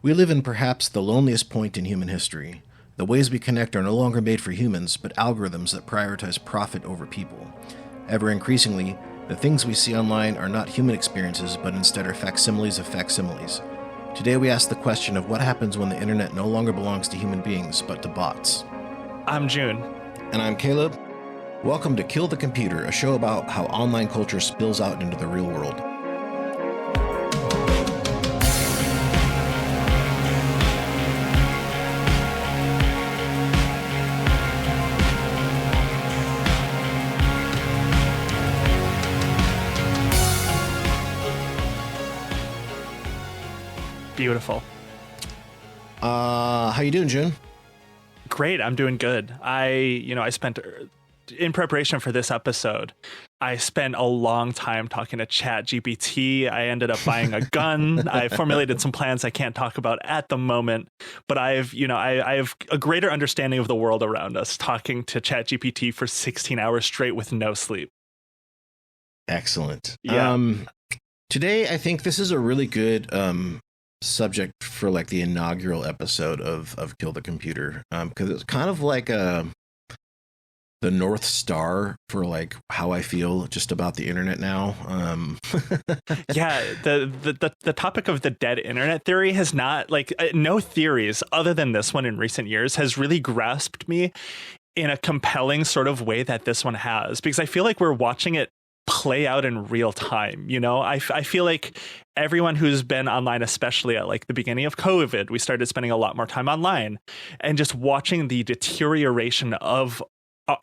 We live in perhaps the loneliest point in human history. The ways we connect are no longer made for humans, but algorithms that prioritize profit over people. Ever increasingly, the things we see online are not human experiences, but instead are facsimiles of facsimiles. Today we ask the question of what happens when the internet no longer belongs to human beings, but to bots. I'm June. And I'm Caleb. Welcome to Kill the Computer, a show about how online culture spills out into the real world. Beautiful. How you doing, June? Great. I'm doing good. I spent, in preparation for this episode, I spent a long time talking to ChatGPT. I ended up buying a gun. I formulated some plans I can't talk about at the moment, but I have a greater understanding of the world around us talking to ChatGPT for 16 hours straight with no sleep. Excellent. Yeah. Today, I think this is a really good subject for like the inaugural episode of Kill the Computer, because it's kind of like the North Star for like how I feel just about the internet now. Yeah, the topic of the dead internet theory has not, no theories other than this one in recent years has really grasped me in a compelling sort of way that this one has, because I feel like we're watching it play out in real time. I feel like everyone who's been online, especially at like the beginning of COVID, we started spending a lot more time online, and just watching the deterioration of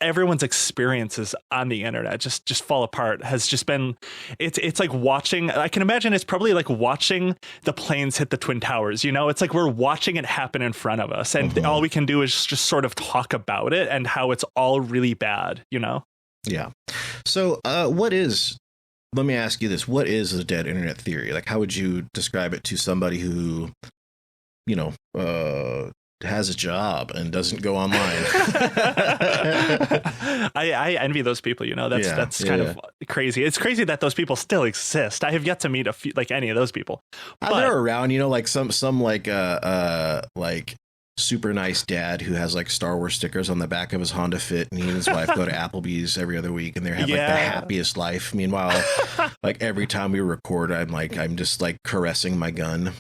everyone's experiences on the internet just fall apart has just been, it's like watching, I can imagine it's probably like watching the planes hit the Twin Towers. It's like we're watching it happen in front of us, and all we can do is just sort of talk about it and how it's all really bad. Yeah. So let me ask you this. What is the dead internet theory? Like, how would you describe it to somebody who, has a job and doesn't go online? I envy those people, that's kind of crazy. It's crazy that those people still exist. I have yet to meet a few, like any of those people. They're around, like some super nice dad who has like Star Wars stickers on the back of his Honda Fit, and he and his wife go to Applebee's every other week, and they have like the happiest life. Meanwhile, like every time we record, I'm just like caressing my gun.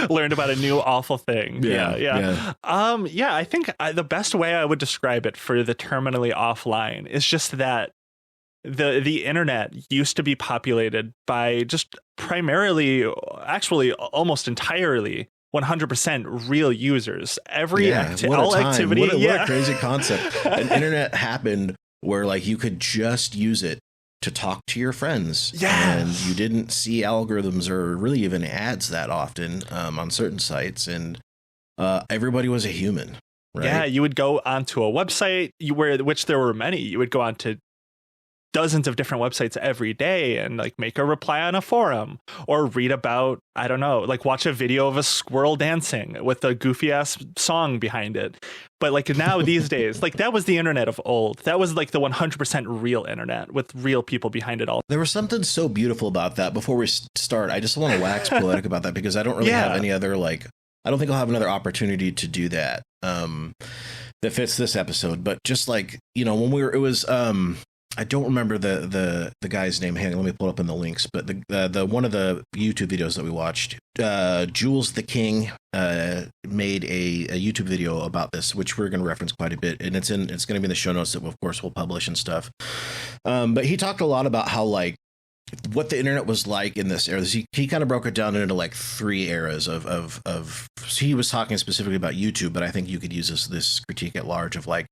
Learned about a new awful thing. Yeah. I think the best way I would describe it for the terminally offline is just that the internet used to be populated by just primarily, actually almost entirely, 100% real users. All activity. What a crazy concept. An internet happened where like you could just use it to talk to your friends. Yes. And you didn't see algorithms or really even ads that often on certain sites. And everybody was a human. Right? Yeah, you would go onto a website which there were many. You would go on to dozens of different websites every day and like make a reply on a forum, or read about, I don't know, like watch a video of a squirrel dancing with a goofy ass song behind it. But like now these days, like that was the internet of old. That was like the 100% real internet with real people behind it all. There was something so beautiful about that. Before we start, I just want to wax poetic about that, because I don't really have any other, I don't think I'll have another opportunity to do that that fits this episode. But just like, when it was I don't remember the guy's name. Hang on, let me pull up in the links. But the one of the YouTube videos that we watched, Jules the King made a YouTube video about this, which we're going to reference quite a bit, and it's going to be in the show notes that of course we'll publish and stuff. But he talked a lot about how like what the internet was like in this era. He kind of broke it down into like three eras of he was talking specifically about YouTube, but I think you could use this critique at large of like,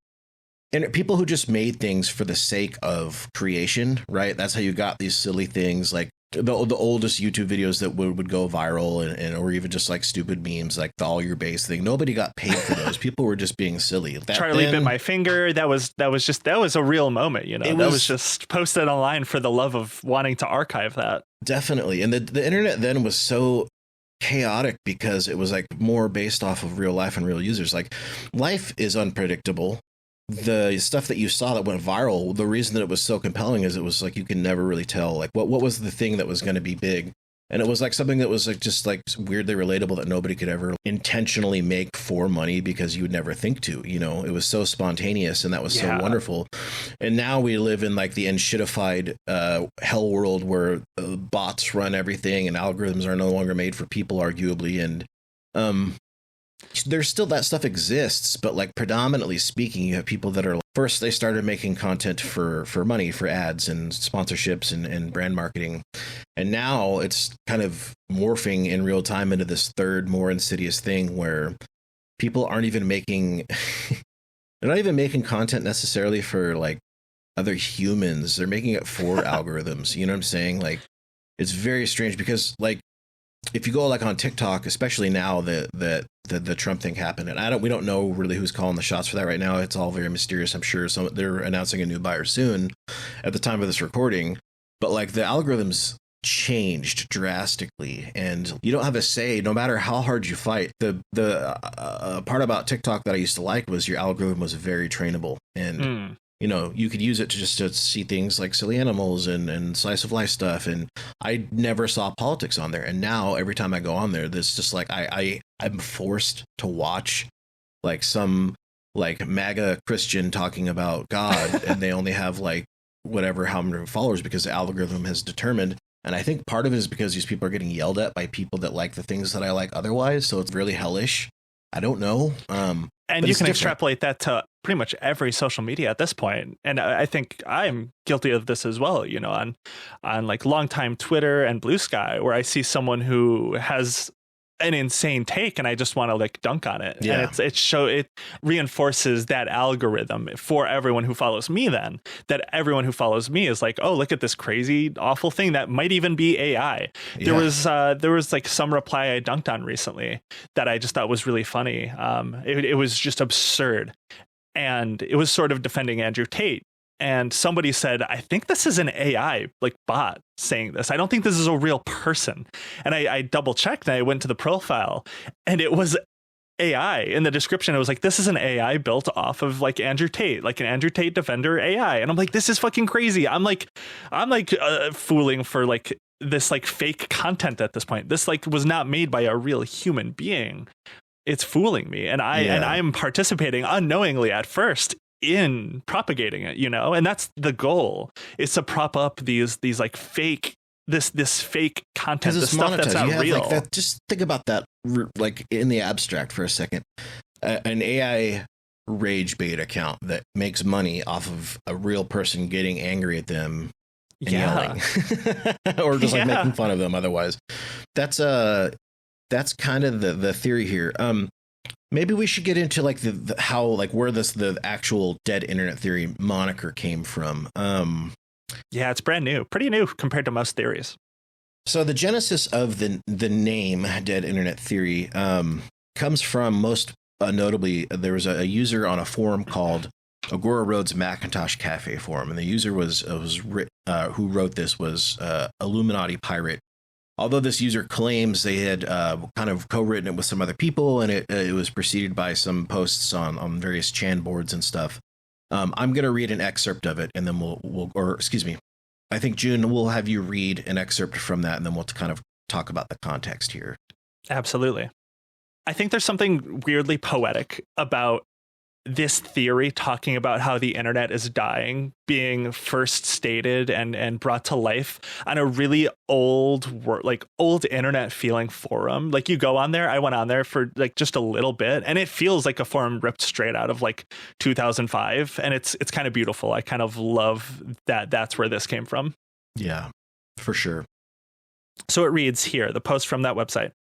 and people who just made things for the sake of creation, right? That's how you got these silly things like the oldest YouTube videos that would go viral, and or even just like stupid memes like the all your base thing. Nobody got paid for those. People were just being silly. Charlie bit my finger. That was a real moment. That was just posted online for the love of wanting to archive that. Definitely. And the internet then was so chaotic because it was like more based off of real life and real users. Like life is unpredictable. The stuff that you saw that went viral, the reason that it was so compelling is it was like you can never really tell like what was the thing that was going to be big And it was like something that was like just like weirdly relatable that nobody could ever intentionally make for money because you would never think to, you know, it was so spontaneous and that was so wonderful. And now we live in like the enshittified hell world where bots run everything and algorithms are no longer made for people, arguably. And there's still that stuff exists, but like predominantly speaking, you have people that are first they started making content for money, for ads and sponsorships and brand marketing. And now it's kind of morphing in real time into this third, more insidious thing where people aren't even making they're not even making content necessarily for like other humans. They're making it for algorithms. You know what I'm saying? Like it's very strange because like if you go like on TikTok, especially now that the Trump thing happened, and we don't know really who's calling the shots for that right now. It's all very mysterious. I'm sure they're announcing a new buyer soon at the time of this recording. But like the algorithms changed drastically, and you don't have a say no matter how hard you fight. The part about TikTok that I used to like was your algorithm was very trainable, and you know, you could use it to see things like silly animals and slice of life stuff. And I never saw politics on there. And now every time I go on there, there's just like, I'm forced to watch like some like MAGA Christian talking about God and they only have like whatever, how many followers because the algorithm has determined. And I think part of it is because these people are getting yelled at by people that like the things that I like otherwise. So it's really hellish. I don't know. And you can extrapolate that to pretty much every social media at this point. And I think I'm guilty of this as well, you know, on like longtime Twitter and Blue Sky, where I see someone who has an insane take and I just want to like dunk on it. Yeah. And it reinforces that algorithm for everyone who follows me, then that everyone who follows me is like, oh, look at this crazy, awful thing that might even be AI. Yeah. There was like some reply I dunked on recently that I just thought was really funny. It was just absurd. And it was sort of defending Andrew Tate. And somebody said, I think this is an AI like bot saying this. I don't think this is a real person. And I double checked and I went to the profile and it was AI. In the description, it was like, this is an AI built off of like Andrew Tate, like an Andrew Tate Defender AI. And I'm like, this is fucking crazy. I'm like fooling for like this like fake content at this point. This like was not made by a real human being. It's fooling me. And I'm participating unknowingly at first in propagating it, you know, and that's the goal, is to prop up these like fake this fake content, the stuff that's not real. Like that, just think about that like in the abstract for a second. An AI rage bait account that makes money off of a real person getting angry at them and yelling or just like making fun of them otherwise. That's kind of the theory here. Maybe we should get into like the how, like where the actual dead internet theory moniker came from. Yeah, it's brand new, pretty new compared to most theories. So the genesis of the name dead internet theory comes from most notably, there was a user on a forum called Agora Road's Macintosh Cafe forum, and the user who wrote this was Illuminati Pirate. Although this user claims they had kind of co-written it with some other people, and it was preceded by some posts on various Chan boards and stuff. I'm going to read an excerpt of it, and then I think June, we'll have you read an excerpt from that, and then we'll kind of talk about the context here. Absolutely. I think there's something weirdly poetic about this theory talking about how the internet is dying being first stated and brought to life on a really old internet feeling forum. Like you go on there, I went on there for like just a little bit, and it feels like a forum ripped straight out of like 2005, and it's kind of beautiful. I kind of love that that's where this came from. Yeah, for sure. So it reads here, the post from that website.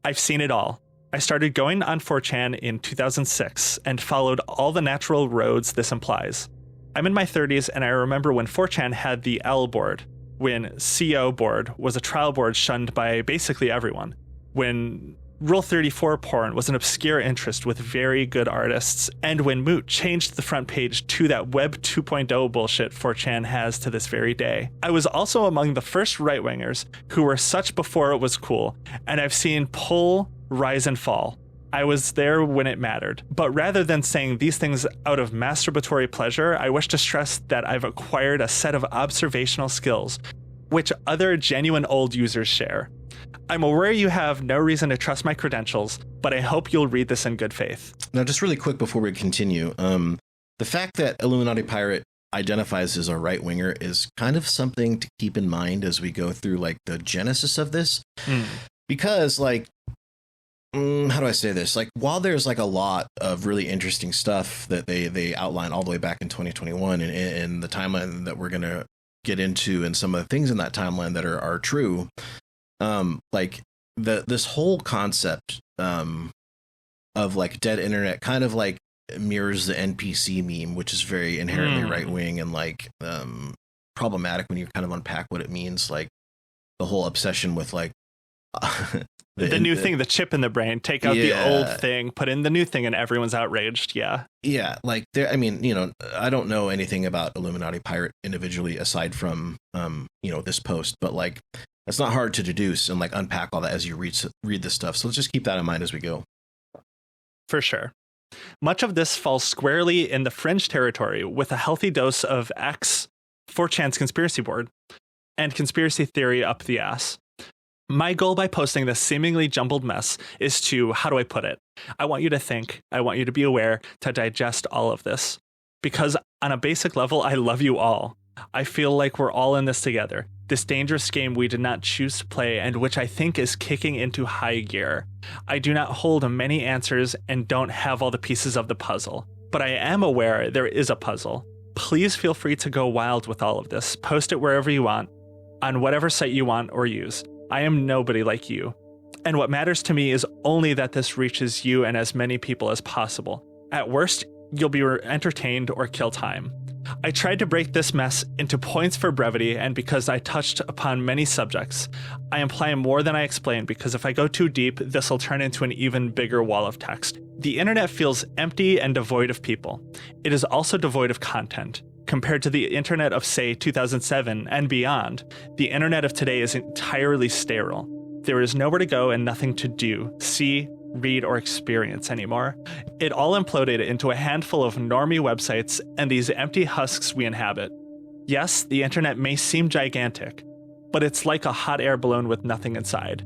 I've seen it all. I started going on 4chan in 2006 and followed all the natural roads this implies. I'm in my 30s, and I remember when 4chan had the L board, when CO board was a trial board shunned by basically everyone, when Rule 34 porn was an obscure interest with very good artists, and when Moot changed the front page to that Web 2.0 bullshit 4chan has to this very day. I was also among the first right-wingers who were such before it was cool, and I've seen pull, rise and fall. I was there when it mattered. But rather than saying these things out of masturbatory pleasure, I wish to stress that I've acquired a set of observational skills which other genuine old users share. I'm aware you have no reason to trust my credentials, but I hope you'll read this in good faith. Now, just really quick before we continue, the fact that Illuminati Pirate identifies as a right winger is kind of something to keep in mind as we go through like the genesis of this, because like, how do I say this? Like, while there's like a lot of really interesting stuff that they outline all the way back in 2021 and the timeline that we're going to get into, and some of the things in that timeline that are true, like this whole concept of like dead internet kind of like mirrors the NPC meme, which is very inherently right wing and like problematic when you kind of unpack what it means. Like the whole obsession with like the new thing, the chip in the brain, take out the old thing, put in the new thing, and everyone's outraged. Yeah. Like there, I mean, you know, I don't know anything about Illuminati Pirate individually aside from, you know, this post, but like, it's not hard to deduce and like unpack all that as you read this stuff. So let's just keep that in mind as we go. For sure. Much of this falls squarely in the fringe territory with a healthy dose of X, 4chan's conspiracy board, and conspiracy theory up the ass. My goal by posting this seemingly jumbled mess is to, how do I put it? I want you to think, I want you to be aware, to digest all of this. Because on a basic level, I love you all. I feel like we're all in this together. This dangerous game we did not choose to play and which I think is kicking into high gear. I do not hold many answers and don't have all the pieces of the puzzle. But I am aware there is a puzzle. Please feel free to go wild with all of this. Post it wherever you want, on whatever site you want or use. I am nobody like you. And what matters to me is only that this reaches you and as many people as possible. At worst, you'll be entertained or kill time. I tried to break this mess into points for brevity, and because I touched upon many subjects, I imply more than I explain, because if I go too deep, this will turn into an even bigger wall of text. The internet feels empty and devoid of people. It is also devoid of content. Compared to the internet of, say, 2007 and beyond, the internet of today is entirely sterile. There is nowhere to go and nothing to do, see, read, or experience anymore. It all imploded into a handful of normie websites and these empty husks we inhabit. Yes, the internet may seem gigantic, but it's like a hot air balloon with nothing inside.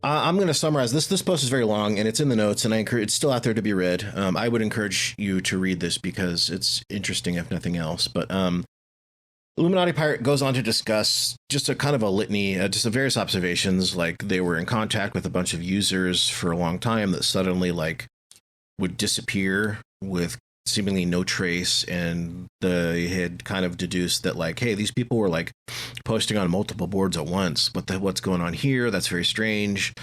I'm going to summarize this. This post is very long and it's in the notes, and it's still out there to be read. I would encourage you to read this because it's interesting, if nothing else. But Illuminati Pirate goes on to discuss just a kind of a litany, just various observations, like they were in contact with a bunch of users for a long time that suddenly like would disappear with seemingly no trace, and they had kind of deduced that like, hey, these people were like posting on multiple boards at once. What's going on here? That's very strange.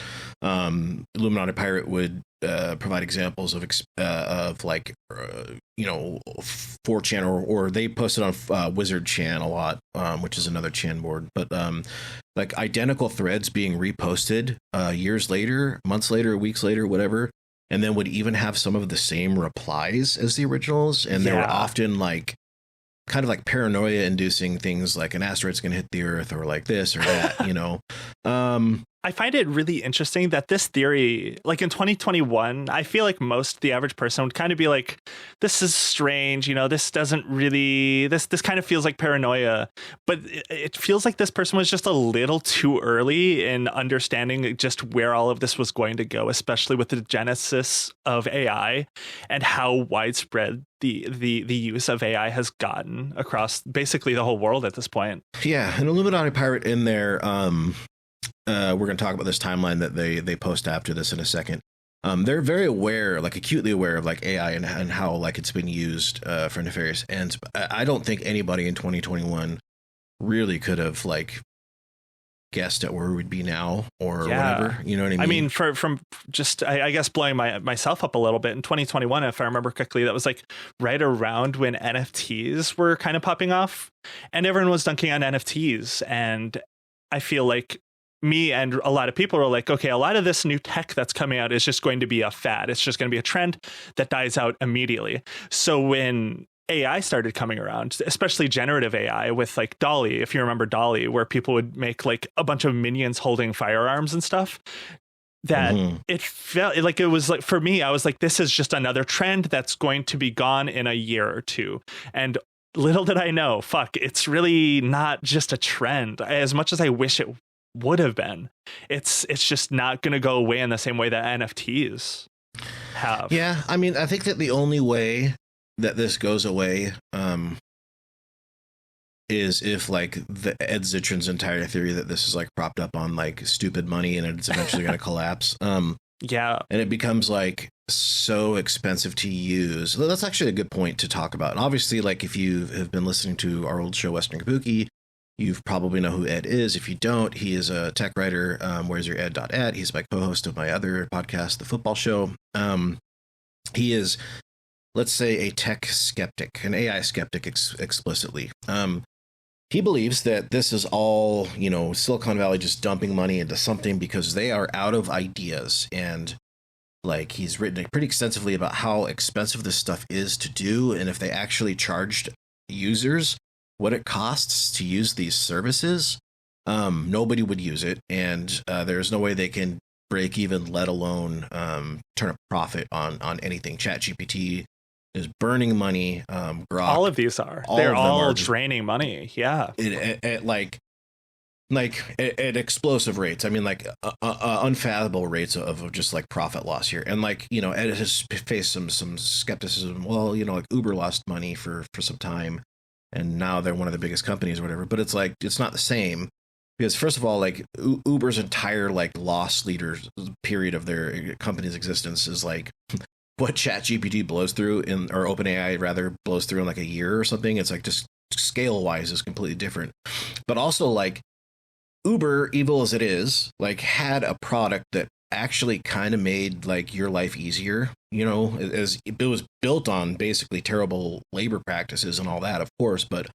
Illuminati Pirate would provide examples of like you know, 4chan or they posted on Wizard Chan a lot, which is another Chan board, but like identical threads being reposted years later, months later, weeks later, whatever. And then would even have some of the same replies as the originals. And they were often like kind of like paranoia inducing things like an asteroid's going to hit the Earth or like this or that, you know. I find it really interesting that this theory, like in 2021, I feel like the average person would kind of be like, this is strange, you know, this doesn't really, this kind of feels like paranoia. But it feels like this person was just a little too early in understanding just where all of this was going to go, especially with the genesis of AI and how widespread the use of AI has gotten across basically the whole world at this point. Yeah, an Illuminati Pirate in there. We're going to talk about this timeline that they post after this in a second. They're very aware, like acutely aware of like AI and how like it's been used for nefarious ends. I don't think anybody in 2021 really could have like guessed at where we'd be now or whatever. You know what I mean? I mean, from just I guess blowing myself up a little bit in 2021, if I remember correctly, that was like right around when NFTs were kind of popping off, and everyone was dunking on NFTs, and I feel like me and a lot of people are like, okay, a lot of this new tech that's coming out is just going to be a fad. It's just going to be a trend that dies out immediately. So when AI started coming around, especially generative AI with like Dolly, if you remember Dolly, where people would make like a bunch of minions holding firearms and stuff, that it felt like, it was like, for me, I was like, this is just another trend that's going to be gone in a year or two. And little did I know, it's really not just a trend. As much as I wish it would have been, it's just not going to go away in the same way that NFTs have. Yeah, I mean, I think that the only way that this goes away is if like the Ed Zitron's entire theory that this is like propped up on like stupid money and it's eventually going to collapse. Yeah. And it becomes like so expensive to use. That's actually a good point to talk about. And obviously, like if you have been listening to our old show, Western Kabuki, you probably know who Ed is. If you don't, he is a tech writer. Where's your Ed.Ed? He's my co-host of my other podcast, The Football Show. He is, let's say, a tech skeptic, an AI skeptic explicitly. He believes that this is all, you know, Silicon Valley just dumping money into something because they are out of ideas. And like he's written pretty extensively about how expensive this stuff is to do. And if they actually charged users what it costs to use these services, nobody would use it. And there's no way they can break even, let alone turn a profit on anything. ChatGPT is burning money. Grok, all of these they're all draining money. Yeah. At explosive rates. I mean, like unfathomable rates of just like profit loss here. And like, you know, Ed has faced some skepticism. Well, you know, like Uber lost money for some time and now they're one of the biggest companies or whatever. But it's like, it's not the same. Because first of all, like Uber's entire like loss leader period of their company's existence is like what ChatGPT blows through or OpenAI rather blows through in like a year or something. It's like just scale wise is completely different. But also like Uber, evil as it is, like had a product that actually kind of made like your life easier. You know, as it was built on basically terrible labor practices and all that, of course. But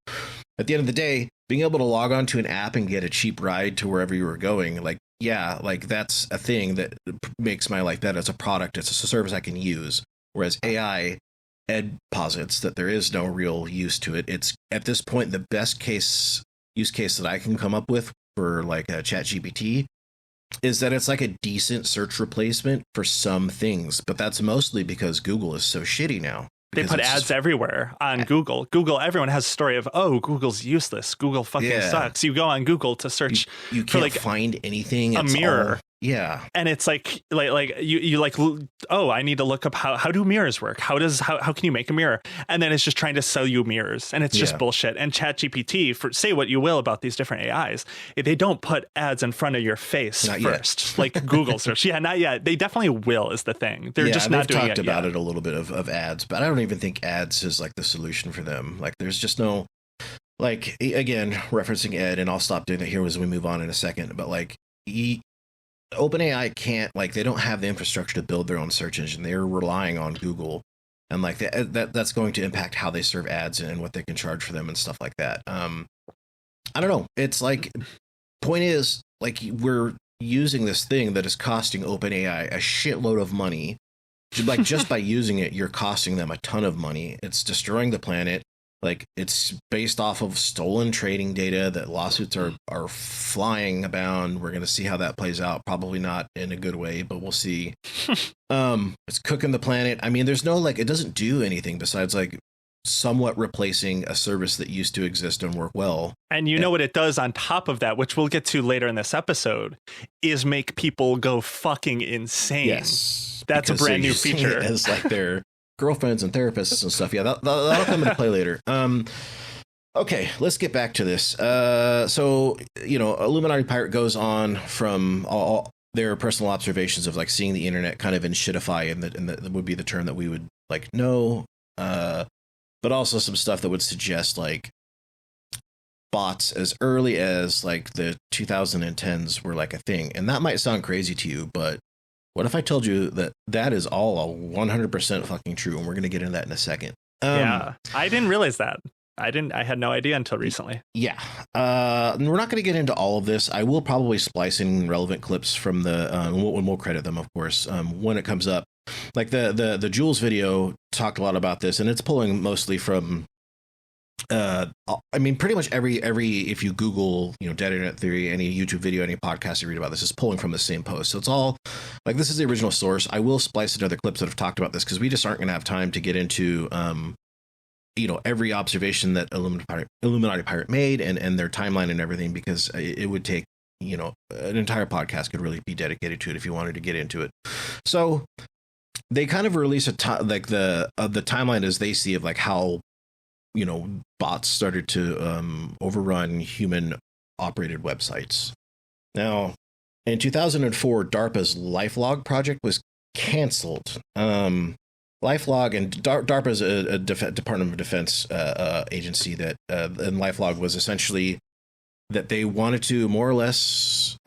at the end of the day, being able to log on to an app and get a cheap ride to wherever you were going, like, yeah, like that's a thing that makes my life better. It's a product. It's a service I can use. Whereas AI, Ed posits that there is no real use to it. It's at this point, the best use case that I can come up with for like a ChatGPT is that it's like a decent search replacement for some things. But that's mostly because Google is so shitty now. They put ads everywhere on Google. Everyone has a story of, oh, Google's useless. Google fucking sucks. You go on Google to search. You can't like find anything. A mirror. Yeah. And it's like you like, oh, I need to look up how do mirrors work? How can you make a mirror? And then it's just trying to sell you mirrors. And it's just bullshit. And ChatGPT, say what you will about these different AIs, they don't put ads in front of your face not first, yet. Like Google search. Yeah, not yet. They definitely will is the thing. They're just not doing it yet. They've talked about it a little bit of ads, but I don't even think ads is like the solution for them. Like there's just no, like, again, referencing Ed, and I'll stop doing it here as we move on in a second, but like OpenAI can't, like, they don't have the infrastructure to build their own search engine. They're relying on Google, and like that's going to impact how they serve ads and what they can charge for them and stuff like that. I don't know. It's like, point is, like, we're using this thing that is costing OpenAI a shitload of money. Like, just by using it, you're costing them a ton of money. It's destroying the planet. Like, it's based off of stolen trading data that lawsuits are flying abound. We're going to see how that plays out. Probably not in a good way, but we'll see. It's cooking the planet. I mean, there's no, like, it doesn't do anything besides, like, somewhat replacing a service that used to exist and work well. And you know what it does on top of that, which we'll get to later in this episode, is make people go fucking insane. Yes. That's a brand new feature. As like their girlfriends and therapists and stuff. Yeah, that'll come into play later. Okay, let's get back to this. So, you know, Illuminati Pirate goes on from all their personal observations of like seeing the internet kind of in shitify, and that would be the term that we would like know. But also some stuff that would suggest like bots as early as like the 2010s were like a thing. And that might sound crazy to you, but what if I told you that that is all a 100% fucking true? And we're going to get into that in a second. Yeah, I didn't realize that. I had no idea until recently. Yeah. We're not going to get into all of this. I will probably splice in relevant clips from the, when we'll credit them, of course, when it comes up. like the Jules video talked a lot about this, and it's pulling mostly from I mean, pretty much every if you Google, dead internet theory, any YouTube video, any podcast you read about this is pulling from the same post. So it's all like, this is the original source. I will splice in other clips that have talked about this because we just aren't going to have time to get into every observation that Illuminati Pirate made and their timeline and everything, because it would take an entire podcast could really be dedicated to it if you wanted to get into it. So they kind of release the timeline as they see of like how bots started to overrun human operated websites. Now, in 2004, DARPA's LifeLog project was canceled. LifeLog, and DARPA is a Department of Defense agency that, and LifeLog was essentially that they wanted to more or less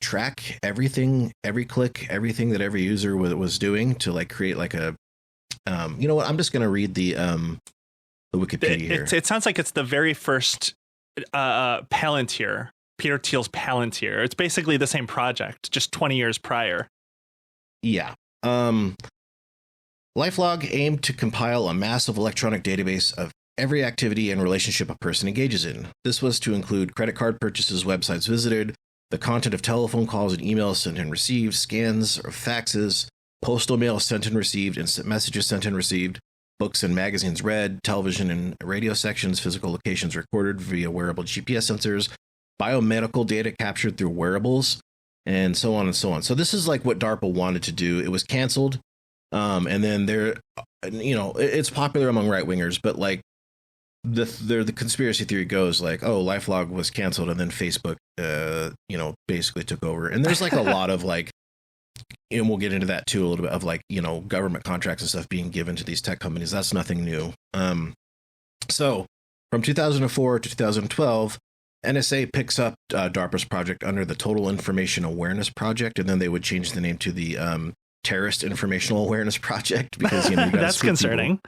track everything, every click, everything that every user was doing to like create like a you know what? I'm just going to read the Wikipedia here. It sounds like it's the very first Palantir, Peter Thiel's Palantir. It's basically the same project, just 20 years prior. Yeah. LifeLog aimed to compile a massive electronic database of every activity and relationship a person engages in. This was to include credit card purchases, websites visited, the content of telephone calls and emails sent and received, scans of faxes, postal mail sent and received, instant messages sent and received, books and magazines read, television and radio sections, physical locations recorded via wearable GPS sensors, biomedical data captured through wearables, and so on and so on. So this is like what DARPA wanted to do. It was canceled. And then it's popular among right wingers, but like the conspiracy theory goes like, oh, LifeLog was canceled and then Facebook, basically took over. And there's like a lot of like, and we'll get into that too, a little bit of like, government contracts and stuff being given to these tech companies. That's nothing new. So from 2004 to 2012, NSA picks up DARPA's project under the Total Information Awareness Project, and then they would change the name to the Terrorist Informational Awareness Project, because that's concerning.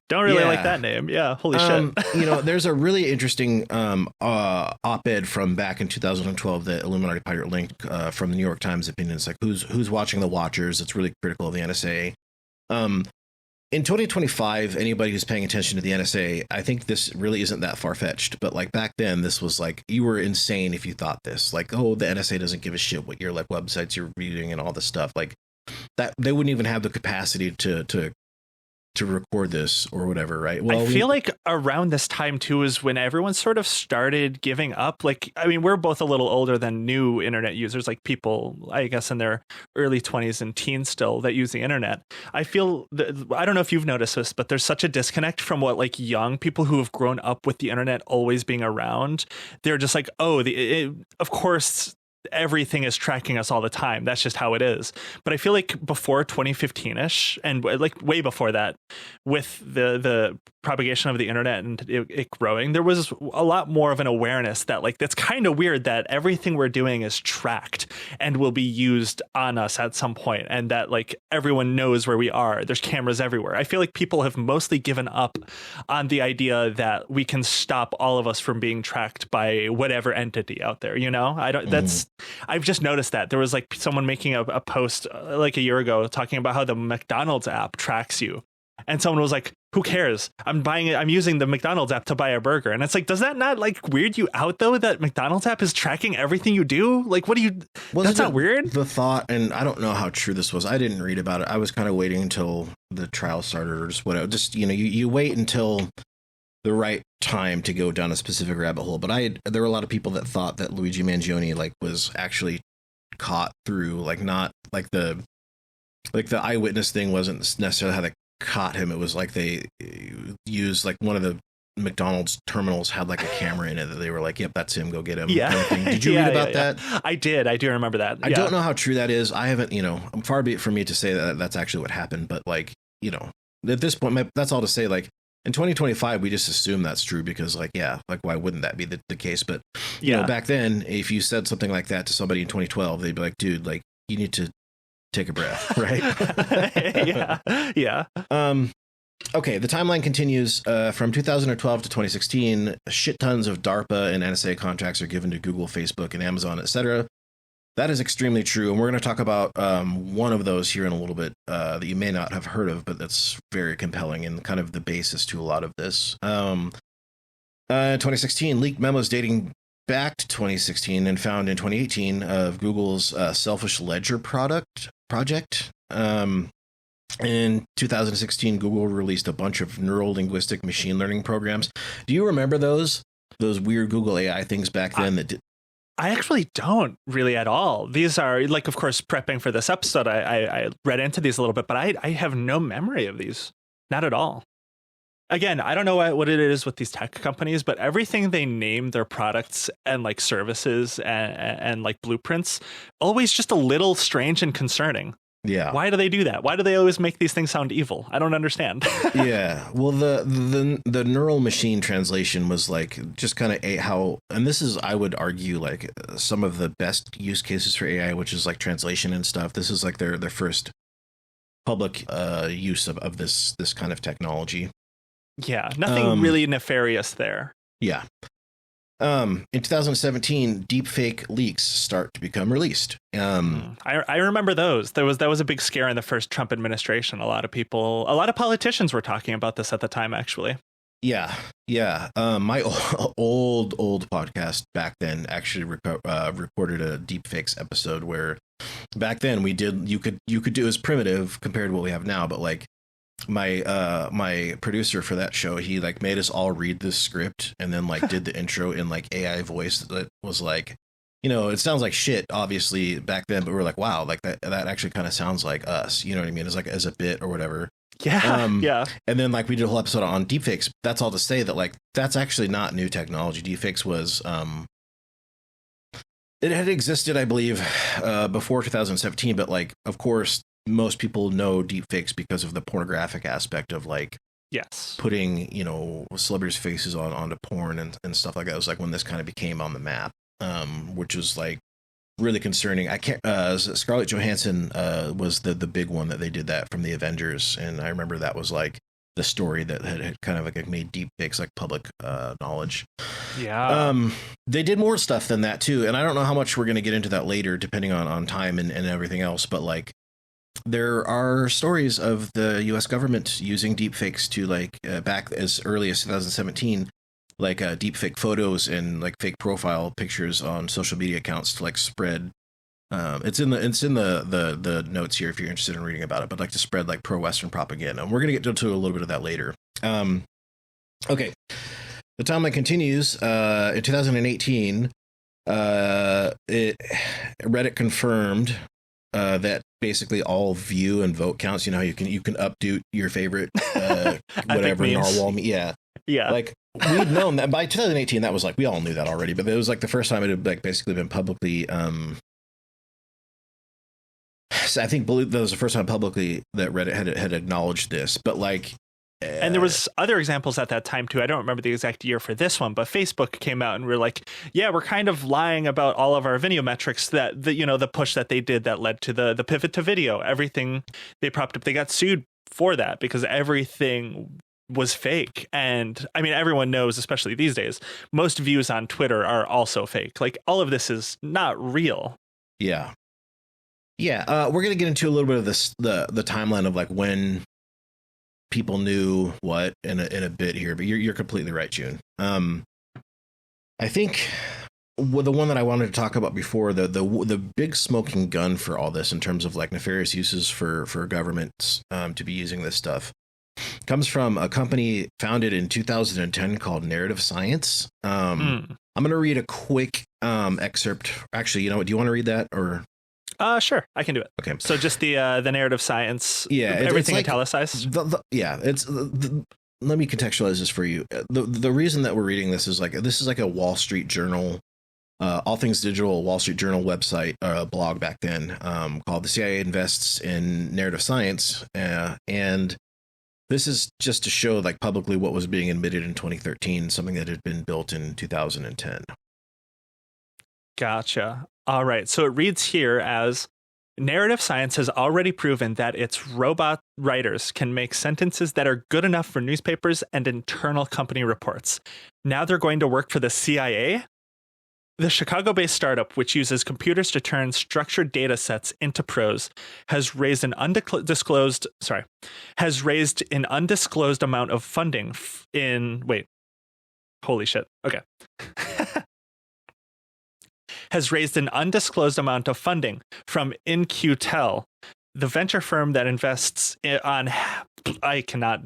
Don't really like that name. Yeah, holy shit. There's a really interesting op-ed from back in 2012 that Illuminati Pirate linked from the New York Times opinion. It's like who's watching the Watchers. It's really critical of the NSA. In 2025, anybody who's paying attention to the NSA, I think this really isn't that far-fetched. But like back then, this was like, you were insane if you thought this. Like, oh, the NSA doesn't give a shit what your like websites you're reading and all this stuff. Like, that they wouldn't even have the capacity to record this or whatever, right? Well, I feel like around this time too is when everyone sort of started giving up. Like, I mean, we're both a little older than new internet users, like people, I guess, in their early 20s and teens still that use the internet. I feel I don't know if you've noticed this, but there's such a disconnect from what like young people who have grown up with the internet always being around. They're just like, oh, of course, everything is tracking us all the time. That's just how it is. But I feel like before 2015-ish, and like way before that, with the propagation of the internet and it growing, there was a lot more of an awareness that like, that's kind of weird that everything we're doing is tracked and will be used on us at some point, and that like everyone knows where we are. There's cameras everywhere. I feel like people have mostly given up on the idea that we can stop all of us from being tracked by whatever entity out there. I've just noticed that there was like someone making a post like a year ago talking about how the McDonald's app tracks you. And someone was like, who cares? I'm using the McDonald's app to buy a burger. And it's like, does that not like weird you out though, that McDonald's app is tracking everything you do? Like, that's not weird? The thought, and I don't know how true this was. I didn't read about it. I was kind of waiting until the trial started or just whatever. Just, you wait until the right time to go down a specific rabbit hole. But there were a lot of people that thought that Luigi Mangione like was actually caught through like, not like the eyewitness thing wasn't necessarily how they caught him. It was like they used like one of the McDonald's terminals had like a camera in it that they were like, yep, that's him, go get him. Yeah. Kind of did you read about that? I did. I do remember that. I don't know how true that is. I haven't, far be it from me to say that that's actually what happened, but like, at this point, that's all to say, like, in 2025, we just assume that's true because, like, yeah, like, why wouldn't that be the case? But, you know, back then, if you said something like that to somebody in 2012, they'd be like, dude, like, you need to take a breath, right? Yeah. Okay, the timeline continues. From 2012 to 2016, shit tons of DARPA and NSA contracts are given to Google, Facebook, and Amazon, etc. That is extremely true. And we're going to talk about one of those here in a little bit that you may not have heard of, but that's very compelling and kind of the basis to a lot of this. 2016, leaked memos dating back to 2016 and found in 2018 of Google's Selfish Ledger project. In 2016, Google released a bunch of neuro-linguistic machine learning programs. Do you remember those weird Google AI things back then that did? I actually don't really at all. These are, like, of course, prepping for this episode, I read into these a little bit, but I have no memory of these. Not at all. Again, I don't know what it is with these tech companies, but everything they name their products and like services and like blueprints, always just a little strange and concerning. Yeah. Why do they do that? Why do they always make these things sound evil? I don't understand. Yeah. Well, the neural machine translation was like just kind of how, and this is, I would argue, like some of the best use cases for AI, which is like translation and stuff. This is like their first public use of this kind of technology. Yeah. Nothing really nefarious there. Yeah. In 2017, deepfake leaks start to become released. I remember those. That was a big scare in the first Trump administration. A lot of politicians were talking about this at the time, actually. Yeah. My old podcast back then actually recorded a deepfakes episode where back then you could do it as primitive compared to what we have now, but like my producer for that show, he like made us all read this script and then like did the intro in like AI voice that was like, you know, it sounds like shit obviously back then, but we're like, wow, like that actually kind of sounds like us, you know what I mean? It's like as a bit or whatever. Yeah. And then like we did a whole episode on deepfakes. That's all to say that like that's actually not new technology. Deepfakes was it had existed, I believe, before 2017, but like of course most people know deepfakes because of the pornographic aspect of like putting, you know, celebrities' faces onto porn and stuff like that. It was like when this kind of became on the map, which was like really concerning. I can't Scarlett Johansson was the big one that they did that from the Avengers, and I remember that was like the story that had kind of like made deepfakes like public knowledge. They did more stuff than that too, and I don't know how much we're going to get into that later depending on time and everything else, but like there are stories of the US government using deepfakes to like back as early as 2017, like deepfake photos and like fake profile pictures on social media accounts to like spread. It's in the notes here if you're interested in reading about it, but like to spread like pro-Western propaganda. And we're going to get to a little bit of that later. Okay. The timeline continues. In 2018, Reddit confirmed that basically all view and vote counts. You know how you can update your favorite whatever narwhal. Yeah. Like we'd known that by 2018. That was like we all knew that already, but it was like the first time it had like basically been publicly. So I believe that was the first time publicly that Reddit had acknowledged this, but like. And there was other examples at that time too. I don't remember the exact year for this one, but Facebook came out and we're like, yeah, we're kind of lying about all of our video metrics that the push that they did that led to the pivot to video, everything they propped up. They got sued for that because everything was fake. And I mean, everyone knows, especially these days, most views on Twitter are also fake. Like all of this is not real. Yeah. We're going to get into a little bit of this, the timeline of like when people knew what in a bit here, but you're completely right, June. I think the one that I wanted to talk about before, the big smoking gun for all this in terms of like nefarious uses for governments to be using this stuff comes from a company founded in 2010 called Narrative Science. I'm going to read a quick excerpt. Actually, you know what? Do you want to read that or? Sure, I can do it. Okay. So just the narrative science, everything like, italicized. Let me contextualize this for you. The reason that we're reading this is like a Wall Street Journal, all things digital Wall Street Journal website, blog back then, called "The CIA Invests in Narrative Science," and this is just to show like publicly what was being admitted in 2013, something that had been built in 2010. Gotcha. All right. So it reads here as narrative science has already proven that its robot writers can make sentences that are good enough for newspapers and internal company reports. Now they're going to work for the CIA? The Chicago-based startup, which uses computers to turn structured data sets into prose, has raised an undisclosed amount of funding holy shit. Okay. Has raised an undisclosed amount of funding from Inquisitors, the venture firm that invests on. I cannot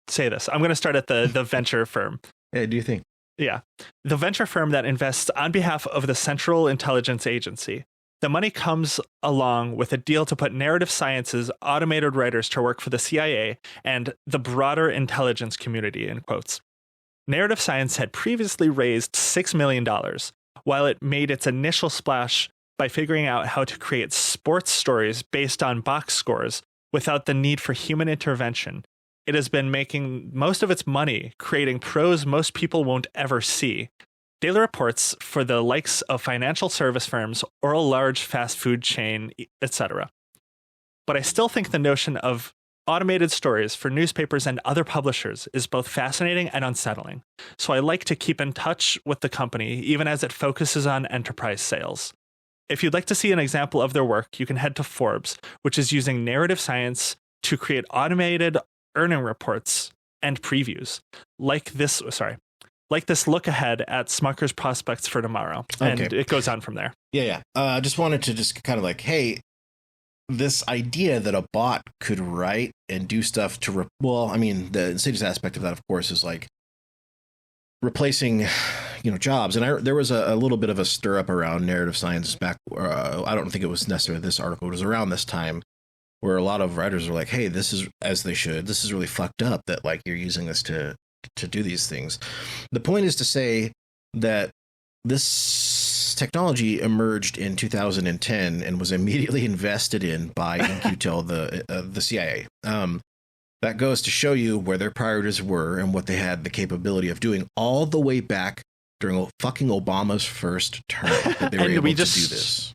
say this. I'm going to start at the venture firm. Yeah, do you think? Yeah. The venture firm that invests on behalf of the Central Intelligence Agency. The money comes along with a deal to put narrative science's automated writers to work for the CIA and the broader intelligence community, in quotes. Narrative Science had previously raised $6 million, while it made its initial splash by figuring out how to create sports stories based on box scores without the need for human intervention. It has been making most of its money creating prose most people won't ever see. Daily reports for the likes of financial service firms or a large fast food chain, etc. But I still think the notion of automated stories for newspapers and other publishers is both fascinating and unsettling. So I like to keep in touch with the company, even as it focuses on enterprise sales. If you'd like to see an example of their work, you can head to Forbes, which is using narrative science to create automated earning reports and previews like this look ahead at Smucker's prospects for tomorrow. And it goes on from there. Yeah. I just wanted to just kind of like, hey, this idea that a bot could write and do stuff to, the insidious aspect of that, of course, is like replacing, jobs. And there was a little bit of a stir up around narrative science back. I don't think it was necessarily this article. It was around this time where a lot of writers are like, hey, this is, as they should, this is really fucked up that like you're using this to do these things. The point is to say that this technology emerged in 2010 and was immediately invested in by Inquisitors, the CIA. That goes to show you where their priorities were and what they had the capability of doing all the way back during fucking Obama's first term that they were able to do this.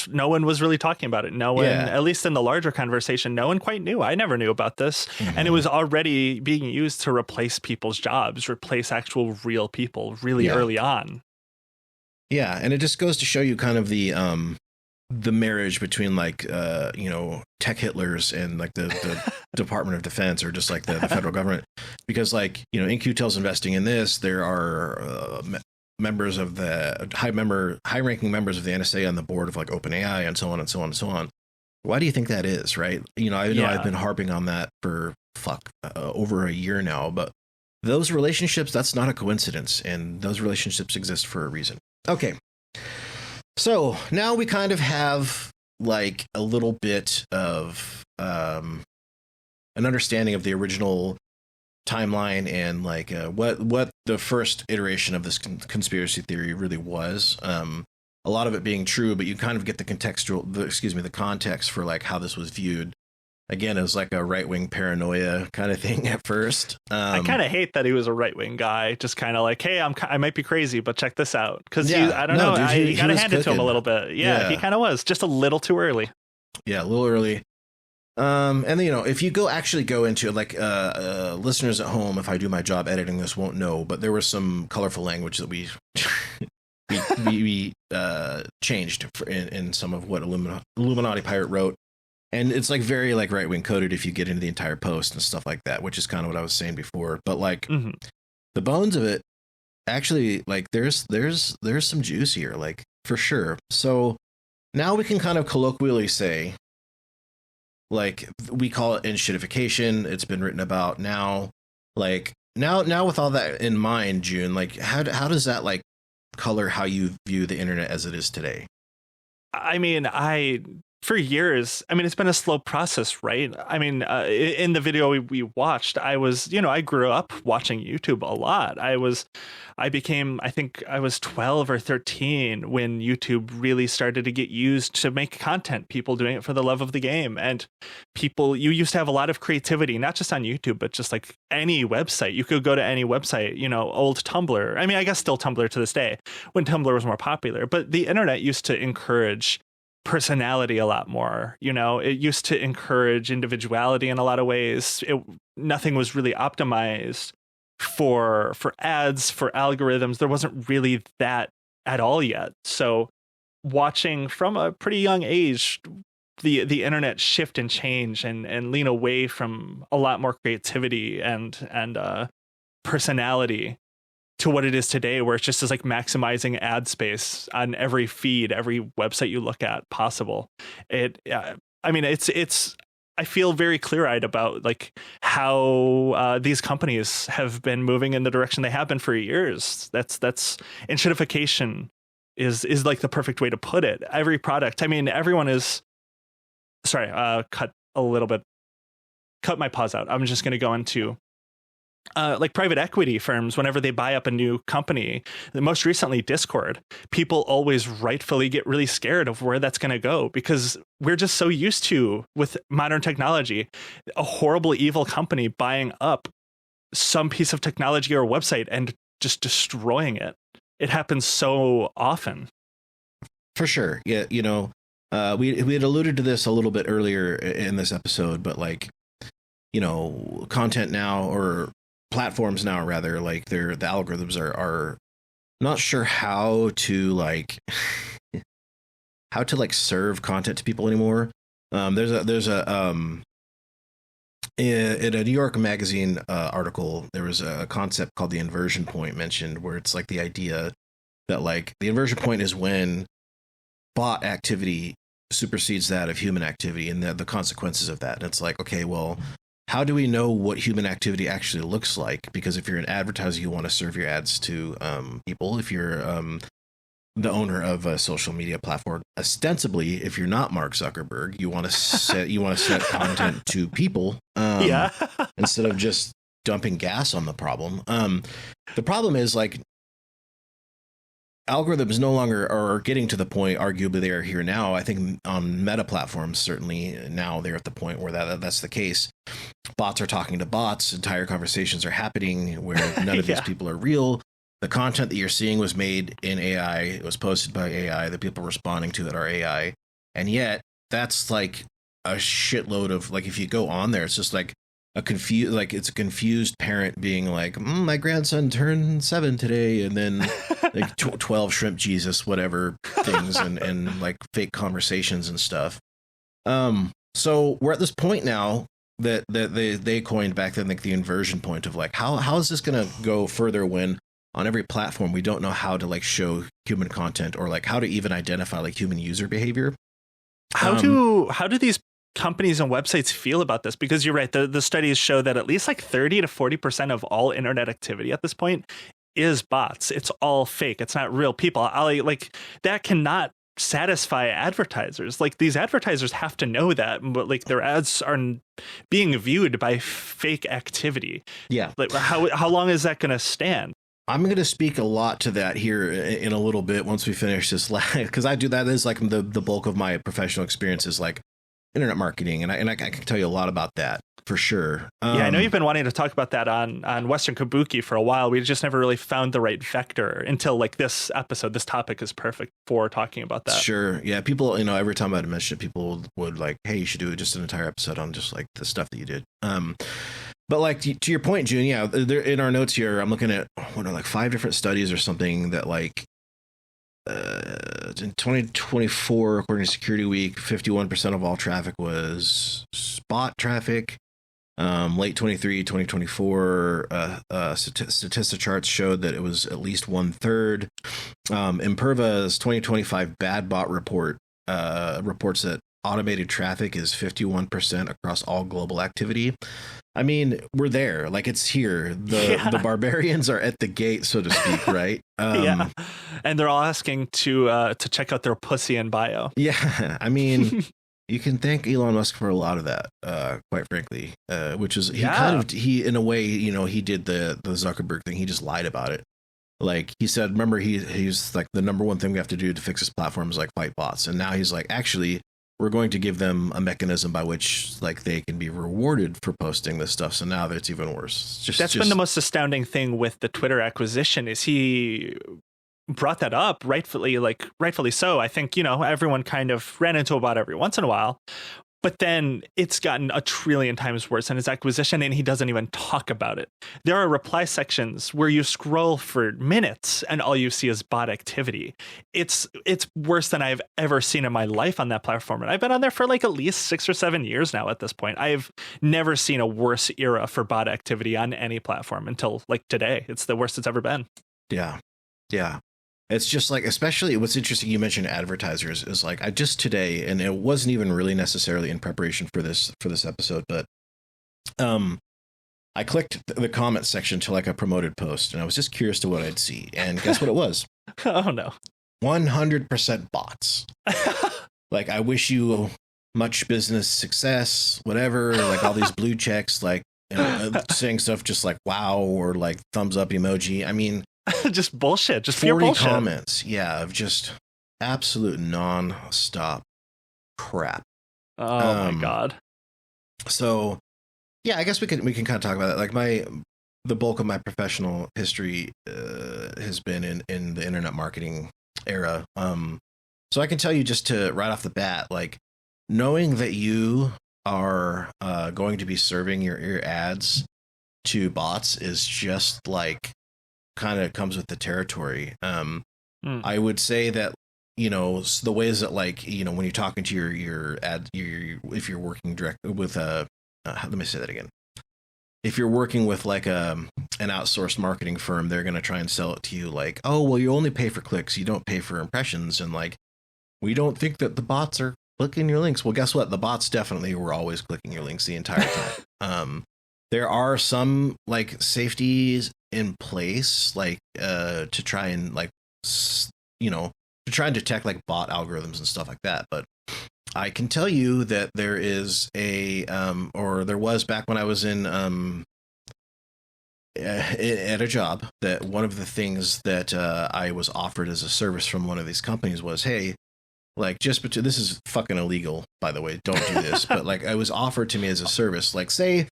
No one was really talking about it. No one, at least in the larger conversation, no one quite knew. I never knew about this. Mm-hmm. And it was already being used to replace people's jobs, replace actual real people really early on. Yeah. And it just goes to show you kind of the marriage between like, tech Hitlers and like the Department of Defense or just like the federal government, because like, Inquisitors investing in this, there are members of the high-ranking members of the NSA on the board of like OpenAI and so on and so on and so on. Why do you think that is, right? I've been harping on that for over a year now, but those relationships, that's not a coincidence, and those relationships exist for a reason. Okay. So now we kind of have like a little bit of an understanding of the original timeline and like what the first iteration of this conspiracy theory really was. A lot of it being true, but you kind of get the context for like how this was viewed. Again, it was like a right-wing paranoia kind of thing at first. I kind of hate that he was a right-wing guy, just kind of like, hey, I might be crazy, but check this out. Because you got to hand it to him a little bit. Yeah, he kind of was just a little too early. Yeah, a little early. And then, if you go into like listeners at home, if I do my job editing this won't know, but there was some colorful language that we we changed in some of what Illuminati Pirate wrote. And it's like very like right wing coded if you get into the entire post and stuff like that, which is kind of what I was saying before. But like the bones of it, actually, like there's some juice here, like for sure. So now we can kind of colloquially say, like we call it enshittification. It's been written about now. Like now with all that in mind, June, like how does that like color how you view the internet as it is today? I mean, for years, it's been a slow process, right? In the video we watched, I grew up watching YouTube a lot. I think I was 12 or 13 when YouTube really started to get used to make content, people doing it for the love of the game. And you used to have a lot of creativity, not just on YouTube, but just like any website. You could go to any website, old Tumblr. I guess still Tumblr to this day, when Tumblr was more popular. But the internet used to encourage personality a lot more. It used to encourage individuality in a lot of ways. Nothing was really optimized for ads, for algorithms. There wasn't really that at all yet. So watching from a pretty young age the internet shift and change and lean away from a lot more creativity and personality to what it is today, where it's just as like maximizing ad space on every feed, every website you look at possible. I mean, it's I feel very clear-eyed about like how these companies have been moving in the direction they have been for years. That's enshittification is like the perfect way to put it. Every product, I mean, everyone is sorry, cut my pause out. I'm just going to go into like private equity firms. Whenever they buy up a new company, most recently Discord, people always rightfully get really scared of where that's going to go, because we're just so used to, with modern technology, a horrible, evil company buying up some piece of technology or website and just destroying it. It happens so often. For sure. Yeah. You know, we had alluded to this a little bit earlier in this episode, but like, you know, content now, or platforms now rather, like the algorithms are not sure how to like serve content to people anymore. There's a in a New York Magazine article, there was a concept called the inversion point mentioned, where it's like the idea that like the inversion point is when bot activity supersedes that of human activity, and the consequences of that. And it's like, okay, well, how do we know what human activity actually looks like? Because if you're an advertiser, you want to serve your ads to people. If you're the owner of a social media platform, ostensibly, if you're not Mark Zuckerberg, you want to set content to people, instead of just dumping gas on the problem. The problem is like algorithms no longer are getting to the point, arguably they are here now. I think on meta platforms, certainly now they're at the point where that's the case. Bots are talking to bots. Entire conversations are happening where none of these people are real. The content that you're seeing was made in AI. It was posted by AI. The people responding to it are AI. And yet that's like a shitload of, like, if you go on there, it's just like it's a confused parent being like, my grandson turned 7 today, and then like 12 shrimp Jesus, whatever things, and like fake conversations and stuff. So we're at this point now that they coined back then, like the inversion point of like, how is this going to go further when on every platform we don't know how to like show human content, or like how to even identify like human user behavior. How do these companies and websites feel about this? Because you're right, the studies show that at least like 30 to 40% of all internet activity at this point is bots. It's all fake. It's not real people. Like that cannot satisfy advertisers. Like these advertisers have to know that, but like their ads are being viewed by fake activity. Yeah. Like how long is that going to stand? I'm going to speak a lot to that here in a little bit once we finish this, because I do that is like the bulk of my professional experience is like internet marketing, and I can tell you a lot about that for sure. I know you've been wanting to talk about that on Western Kabuki for a while. We just never really found the right vector until like this episode. This topic is perfect for talking about that. Sure. Yeah. People, every time I'd mention it, people would like, hey, you should do just an entire episode on just like the stuff that you did. But like to your point, June, yeah, there, in our notes here, I'm looking at like 5 different studies or something that like in 2024, according to Security Week, 51% of all traffic was spot traffic. Late 2024, Statista charts showed that it was at least 1/3. Imperva's 2025 bad bot report reports that automated traffic is 51% across all global activity. I mean, we're there. Like, it's here. The barbarians are at the gate, so to speak, right? Yeah. And they're all asking to check out their pussy in bio. Yeah. I mean, you can thank Elon Musk for a lot of that, quite frankly, which is he in a way, he did the Zuckerberg thing. He just lied about it. Like he said, remember, he's like, the number one thing we have to do to fix this platform is like fight bots. And now he's like, actually, we're going to give them a mechanism by which like they can be rewarded for posting this stuff. So now it's even worse. That's been the most astounding thing with the Twitter acquisition, is he brought that up rightfully so. I think, everyone kind of ran into a bot every once in a while, But then it's gotten a trillion times worse in his acquisition, and he doesn't even talk about it. There are reply sections where you scroll for minutes and all you see is bot activity. It's worse than I've ever seen in my life on that platform. And I've been on there for like at least 6 or 7 years now at this point. I've never seen a worse era for bot activity on any platform until like today. It's the worst it's ever been. Yeah. Yeah. It's just like, especially what's interesting, you mentioned advertisers, is like I just today, and it wasn't even really necessarily in preparation for this episode, but I clicked the comment section to like a promoted post, and I was just curious to what I'd see, and guess what it was? Oh no. 100% bots. Like, I wish you much business success, whatever, like all these blue checks, like, you know, saying stuff just like wow or like thumbs up emoji. I mean, just bullshit, just 40 pure bullshit. comments, yeah, of just absolute non-stop crap. Oh my god. So yeah, I guess we can kind of talk about that. Like the bulk of my professional history has been in the internet marketing era. So I can tell you just to right off the bat, like knowing that you are going to be serving your ads to bots is just like kind of comes with the territory. I would say that, you know, the ways that, like, you know, when you're talking to your ad, if you're working direct with let me say that again. If you're working with like an outsourced marketing firm, they're going to try and sell it to you like, oh, well, you only pay for clicks, you don't pay for impressions, and like, we don't think that the bots are clicking your links. Well, guess what? The bots definitely were always clicking your links the entire time. There are some like safeties in place, like to try and like, you know, to try and detect like bot algorithms and stuff like that. But I can tell you that there is or there was back when I was in at a job, that one of the things that I was offered as a service from one of these companies was, hey, like, this is fucking illegal, by the way, don't do this. But like, it was offered to me as a service, like, say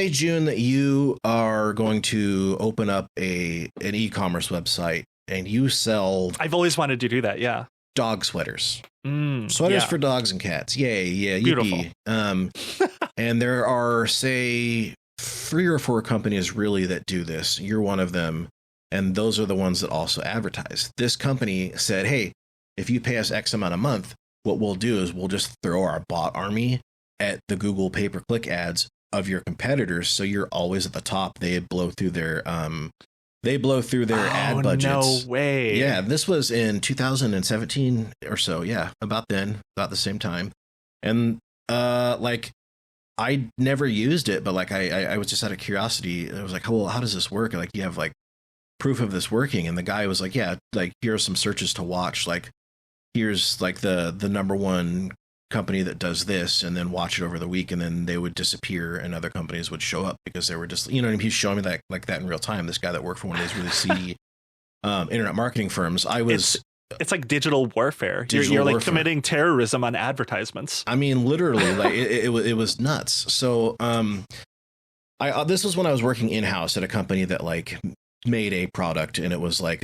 June, that you are going to open up an e-commerce website and you sell. I've always wanted to do that. Yeah. Dog sweaters, sweaters for dogs and cats. Yay. Yeah. Beautiful. And there are, say, 3 or 4 companies really that do this. You're one of them. And those are the ones that also advertise. This company said, hey, if you pay us X amount a month, what we'll do is we'll just throw our bot army at the Google pay-per-click ads of your competitors, so you're always at the top. They blow through their ad budgets. No way. Yeah, this was in 2017 or so. Yeah, about the same time. And like, I never used it, but like I was just out of curiosity. I was like, well, how does this work? Like, you have like proof of this working? And the guy was like, yeah, like, here are some searches to watch. Like, here's like the number one company that does this, and then watch it over the week, and then they would disappear and other companies would show up because they were just, you know what I mean? He's showing me that like that in real time. This guy that worked for one of these really seedy internet marketing firms. It's like digital warfare. You're like committing terrorism on advertisements. I mean, literally, like it was nuts. So this was when I was working in-house at a company that like made a product, and it was like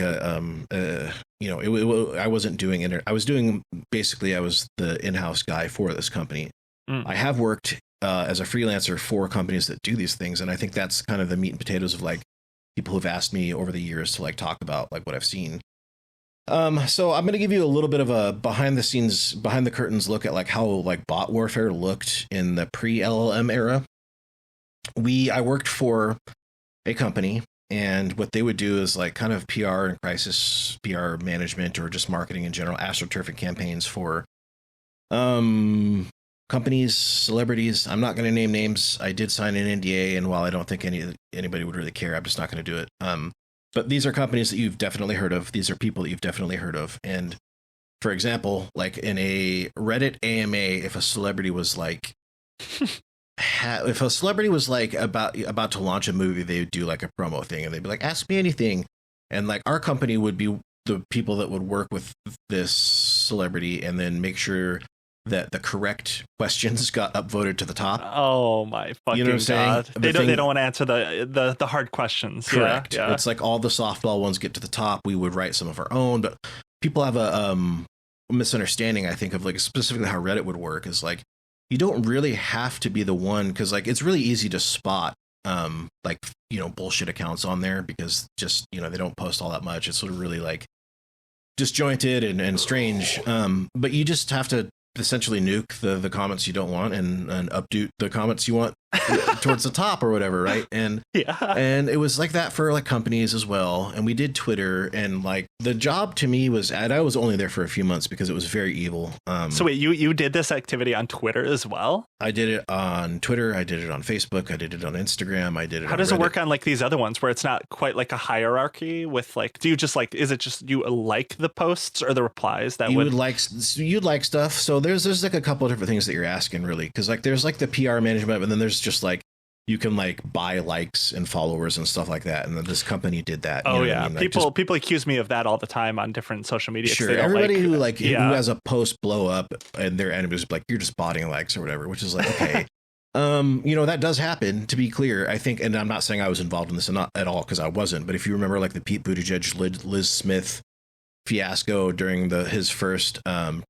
you know, I wasn't doing it. I was the in-house guy for this company. I have worked as a freelancer for companies that do these things, and I think that's kind of the meat and potatoes of like people who've asked me over the years to like talk about like what I've seen. So I'm going to give you a little bit of a behind the curtains look at like how like bot warfare looked in the pre-LLM era. I worked for a company, and what they would do is like kind of PR and crisis PR management, or just marketing in general, astroturfing campaigns for companies, celebrities. I'm not going to name names. I did sign an NDA, and while I don't think anybody would really care, I'm just not going to do it. But these are companies that you've definitely heard of. These are people that you've definitely heard of. And for example, like in a Reddit AMA, if a celebrity was like about to launch a movie, they would do like a promo thing, and they'd be like, ask me anything. And like, our company would be the people that would work with this celebrity and then make sure that the correct questions got upvoted to the top. Oh my fucking God. They don't want to answer the hard questions. Correct. Yeah. It's like all the softball ones get to the top. We would write some of our own, but people have a misunderstanding, I think, of like specifically how Reddit would work is like, you don't really have to be the one, because like it's really easy to spot like, you know, bullshit accounts on there, because just, you know, they don't post all that much. It's sort of really like disjointed and strange. But you just have to essentially nuke the comments you don't want and updo the comments you want towards the top or whatever, right? And and it was like that for like companies as well. And we did Twitter, and like the job to me was, and I was only there for a few months because it was very evil. So wait, you did this activity on Twitter as well? I did it on Twitter, I did it on Facebook, I did it on Instagram, I did it. How does it work on like these other ones where it's not quite like a hierarchy with like, do you just like, is it just you like the posts or the replies that you'd like stuff? So there's like a couple of different things that you're asking, really, because like there's like the PR management, but then there's just like you can like buy likes and followers and stuff like that, and then this company did that. Oh you know yeah, what I mean? like people accuse me of that all the time on different social media. Sure, everybody who has a post blow up and their enemies like, you're just botting likes or whatever, which is like, okay. You know, that does happen, to be clear, I think, and I'm not saying I was involved in this, and not at all, because I wasn't, but if you remember like the Pete Buttigieg Liz Smith fiasco during his first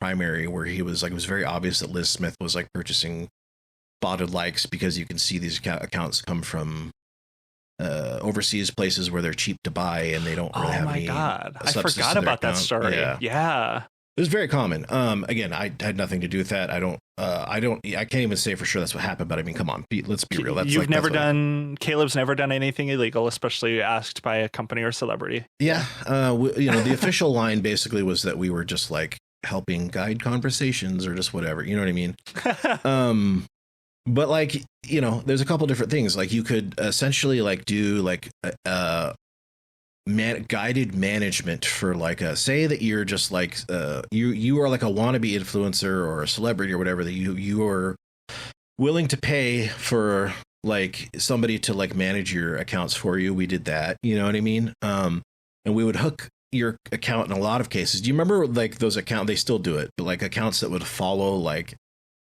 primary, where he was like, it was very obvious that Liz Smith was like purchasing botted likes, because you can see these accounts come from overseas places where they're cheap to buy and they don't really have any. Oh my God, I forgot about that story. Yeah. It was very common. Again, I had nothing to do with that. I can't even say for sure that's what happened, but I mean, come on, let's be real. Caleb's never done anything illegal, especially asked by a company or celebrity. Yeah. You know, the official line basically was that we were just like helping guide conversations or just whatever, you know what I mean? But like, you know, there's a couple different things. Like you could essentially like do like guided management for like say that you're just like you are like a wannabe influencer or a celebrity or whatever, that you are willing to pay for like somebody to like manage your accounts for you. We did that, you know what I mean? And we would hook your account in a lot of cases. Do you remember like those accounts? They still do it, but like accounts that would follow like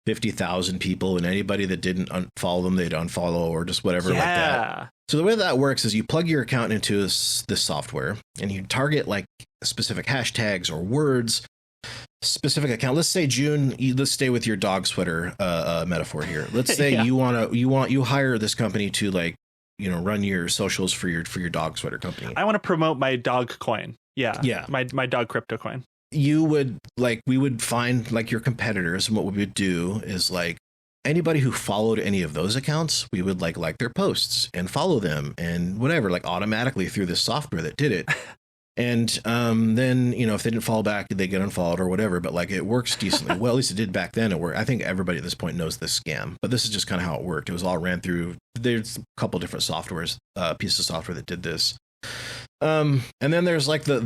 50,000 people, and anybody that didn't follow them, they'd unfollow or just whatever like that. So the way that works is you plug your account into this software, and you target like specific hashtags or words, specific account. Let's say June. Let's stay with your dog sweater metaphor here. Let's say you hire this company to like, you know, run your socials for your dog sweater company. I want to promote my dog coin. Yeah. My dog crypto coin. We would find like your competitors, and what we would do is like anybody who followed any of those accounts, we would like their posts and follow them and whatever, like automatically through this software that did it. And then, you know, if they didn't follow back, they get unfollowed or whatever, but like it works decently. Well, at least it did back then. I think everybody at this point knows this scam, but this is just kind of how it worked. It was all ran through. There's a couple different softwares, pieces of software that did this. And then there's like the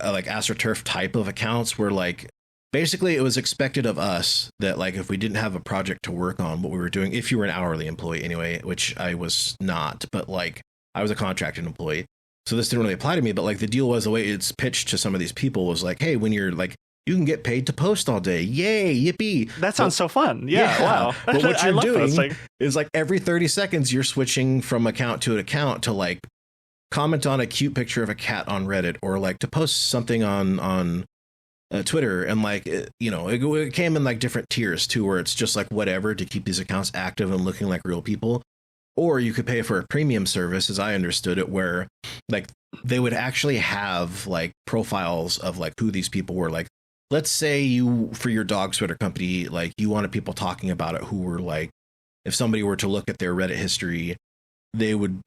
like AstroTurf type of accounts where like basically it was expected of us that like if we didn't have a project to work on what we were doing, if you were an hourly employee anyway, which I was not, but like I was a contracted employee, so this didn't really apply to me. But like the deal was, the way it's pitched to some of these people was like, hey, when you're like, you can get paid to post all day. Yay, yippee. That sounds so fun. Yeah, wow. But what you're doing is like every 30 seconds you're switching from account to account to like comment on a cute picture of a cat on Reddit, or like to post something on Twitter. And like, you know, it came in like different tiers too, where it's just like whatever to keep these accounts active and looking like real people. Or you could pay for a premium service, as I understood it, where like they would actually have like profiles of like who these people were. Like, let's say you, for your dog sweater company, like you wanted people talking about it who were like, if somebody were to look at their Reddit history, they would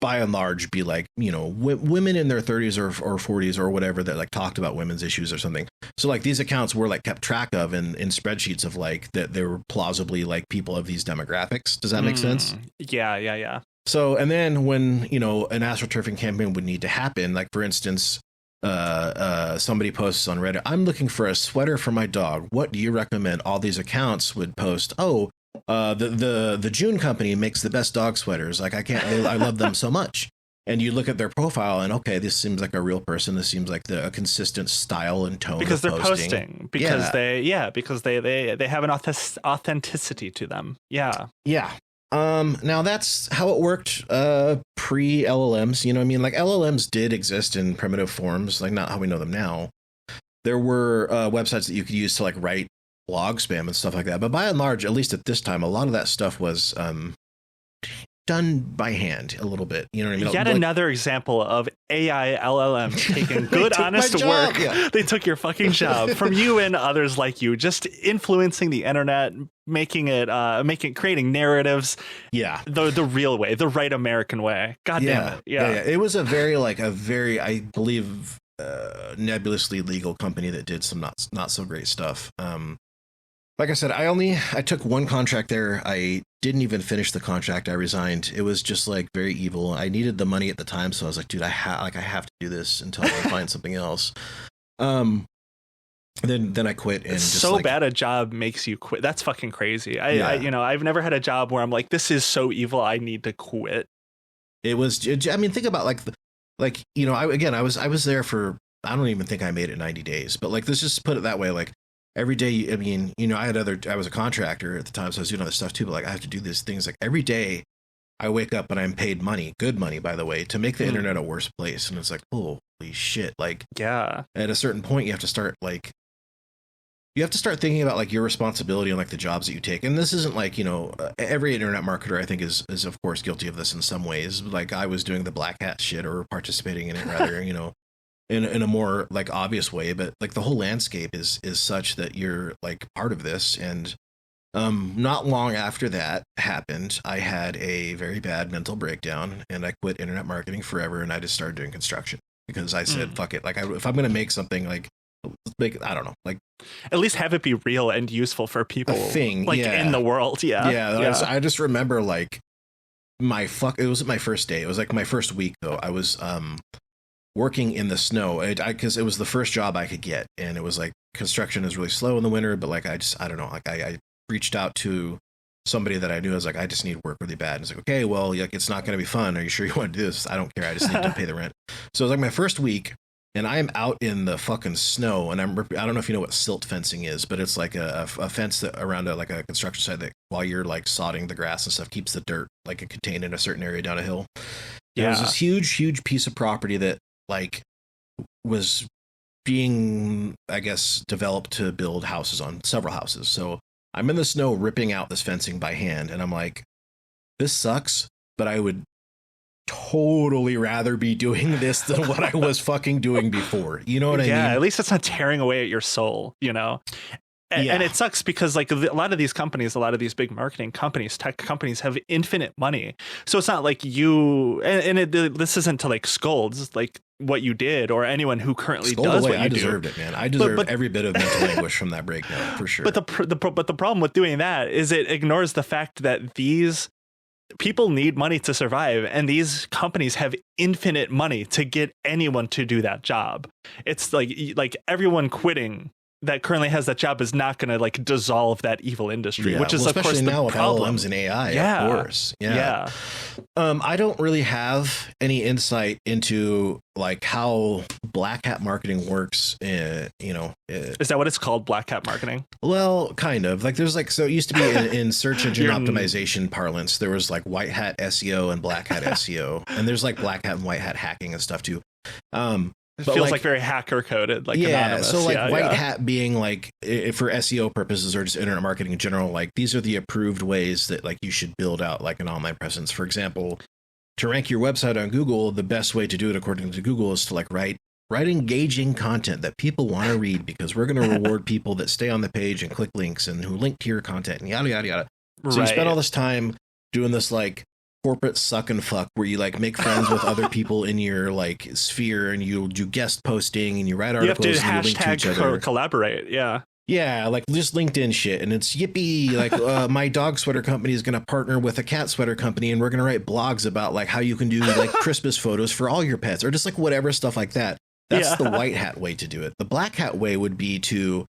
by and large be like, you know, women in their 30s or 40s or whatever that like talked about women's issues or something. So like these accounts were like kept track of in spreadsheets of like that they were plausibly like people of these demographics. Does that make sense? Yeah. So, and then when, you know, an astroturfing campaign would need to happen, like for instance, somebody posts on Reddit, I'm looking for a sweater for my dog. What do you recommend? All these accounts would post, the June company makes the best dog sweaters. Like I love them so much. And you look at their profile and okay, this seems like a real person. This seems like a consistent style and tone. Because they're posting. Because they have an authenticity to them. Yeah. Yeah. Now that's how it worked pre LLMs. You know what I mean? Like LLMs did exist in primitive forms, like not how we know them now. There were websites that you could use to like write blog spam and stuff like that. But by and large, at least at this time, a lot of that stuff was done by hand a little bit. You know what I mean? Yet another example of AI LLM taking good, honest work. Yeah. They took your fucking job from you and others like you, just influencing the internet, creating narratives. Yeah. The real way, the right American way. God damn it. Yeah. It was a very, I believe, nebulously legal company that did some not so great stuff. Like I said, I took one contract there. I didn't even finish the contract. I resigned. It was just like very evil. I needed the money at the time, so I was like, dude, I have to do this until I find something else. Then I quit. And it's just so bad a job makes you quit. That's fucking crazy. I've never had a job where I'm like, this is so evil, I need to quit. It was. I mean, think about I was there for, I don't even think I made it 90 days, but like, let's just put it that way, like. Every day, I mean, I was a contractor at the time, so I was doing other stuff too, but like I have to do these things like every day I wake up and I'm paid money, good money, by the way, to make the internet a worse place. And it's like, holy shit. Like, yeah, at a certain point, you have to start thinking about like your responsibility on like the jobs that you take. And this isn't like, every internet marketer, I think is of course guilty of this in some ways. Like I was doing the black hat shit or participating in it rather, in a more like obvious way, but like the whole landscape is such that you're like part of this. And not long after that happened, I had a very bad mental breakdown and I quit internet marketing forever. And I just started doing construction because I said, fuck it. Like if I'm going to make something like, I don't know, like at least have it be real and useful for people in the world. Yeah. I just remember like it wasn't my first day. It was like my first week though. I was, working in the snow because it was the first job I could get. And it was like construction is really slow in the winter, but like, I don't know, like I reached out to somebody that I knew. I was like, I just need work really bad. And it's like, okay, well, like, it's not going to be fun. Are you sure you want to do this? I don't care. I just need to pay the rent. So it was like my first week and I'm out in the fucking snow and I don't know if you know what silt fencing is, but it's like a fence that around like a construction site that while you're like sodding the grass and stuff keeps the dirt like contained in a certain area down a hill. Yeah. It was this huge piece of property that like was being, I guess, developed to build houses on, several houses. So I'm in the snow ripping out this fencing by hand and I'm like, this sucks, but I would totally rather be doing this than what I was fucking doing before. You know what I mean? Yeah, at least it's not tearing away at your soul, And it sucks because like a lot of these companies, a lot of these big marketing companies, tech companies have infinite money. So it's not like this isn't to like scold like what you did or anyone who currently does what you do. I deserved it, man. I deserved every bit of mental anguish from that breakdown for sure. But the problem with doing that is it ignores the fact that these people need money to survive and these companies have infinite money to get anyone to do that job. It's like everyone quitting that currently has that job is not going to like dissolve that evil industry, which is of course the now problem. With LLMs and AI, of course. Yeah. I don't really have any insight into like how black hat marketing works. Is that what it's called? Black hat marketing? Well, kind of like there's like, so it used to be in search engine optimization parlance, there was like white hat SEO and black hat SEO, and there's like black hat and white hat hacking and stuff too. It feels like very hacker coded, like anonymous. So like white hat being like for SEO purposes or just internet marketing in general, like these are the approved ways that like you should build out like an online presence. For example, to rank your website on Google, the best way to do it according to Google is to like write engaging content that people want to read because we're going to reward people that stay on the page and click links and who link to your content and yada yada yada. So you spend all this time doing this like corporate suck and fuck where you like make friends with other people in your like sphere and you do guest posting and you write articles you have to and you link to each other. Collaborate. Yeah, like just LinkedIn shit. And it's yippee, like my dog sweater company is going to partner with a cat sweater company and we're going to write blogs about like how you can do like Christmas photos for all your pets or just like whatever stuff like that. That's the white hat way to do it. The black hat way would be to,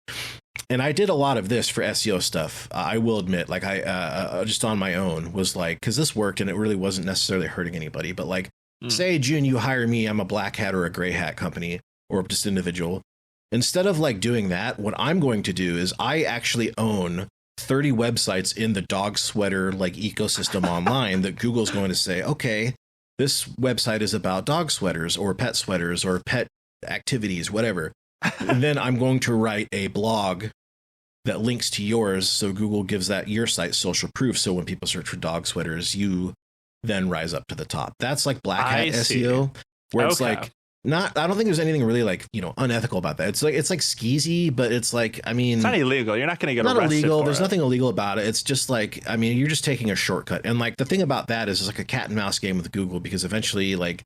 and I did a lot of this for SEO stuff. I will admit, like I just on my own was like, because this worked and it really wasn't necessarily hurting anybody. But like, say, June, you hire me, I'm a black hat or a gray hat company or just individual. Instead of like doing that, what I'm going to do is I actually own 30 websites in the dog sweater like ecosystem online that Google's going to say, okay, this website is about dog sweaters or pet activities, whatever. And then I'm going to write a blog that links to yours. So Google gives that your site social proof. So when people search for dog sweaters, you then rise up to the top. That's like black hat SEO, where it's like I don't think there's anything really like, unethical about that. It's like skeezy, but it's like, I mean, it's not illegal. You're not going to get arrested. Not illegal. There's nothing illegal about it. It's just like, I mean, you're just taking a shortcut. And like the thing about that is it's like a cat and mouse game with Google, because eventually like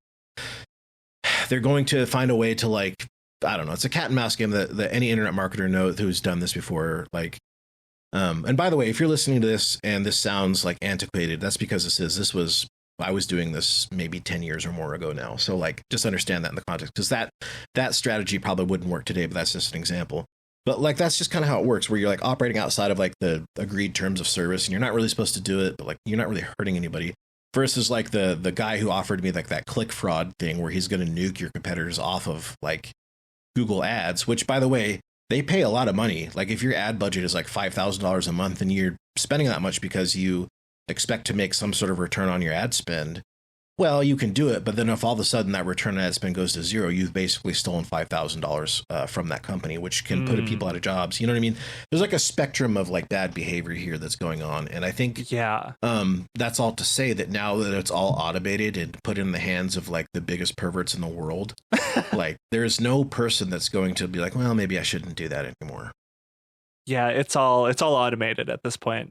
they're going to find a way to like, I don't know. It's a cat and mouse game that any internet marketer knows who's done this before. Like, and by the way, if you're listening to this and this sounds like antiquated, that's because I was doing this maybe 10 years or more ago now. So like, just understand that in the context, because that strategy probably wouldn't work today, but that's just an example. But like, that's just kind of how it works, where you're like operating outside of like the agreed terms of service, and you're not really supposed to do it, but like, you're not really hurting anybody. Versus like the guy who offered me like that click fraud thing, where he's going to nuke your competitors off of like Google ads, which by the way, they pay a lot of money. Like if your ad budget is like $5,000 a month and you're spending that much because you expect to make some sort of return on your ad spend, well, you can do it. But then if all of a sudden that return on ad spend goes to zero, you've basically stolen $5,000 from that company, which can put people out of jobs. You know what I mean? There's like a spectrum of like bad behavior here that's going on. And I think that's all to say that now that it's all automated and put in the hands of like the biggest perverts in the world, like there's no person that's going to be like, well, maybe I shouldn't do that anymore. Yeah, it's all automated at this point.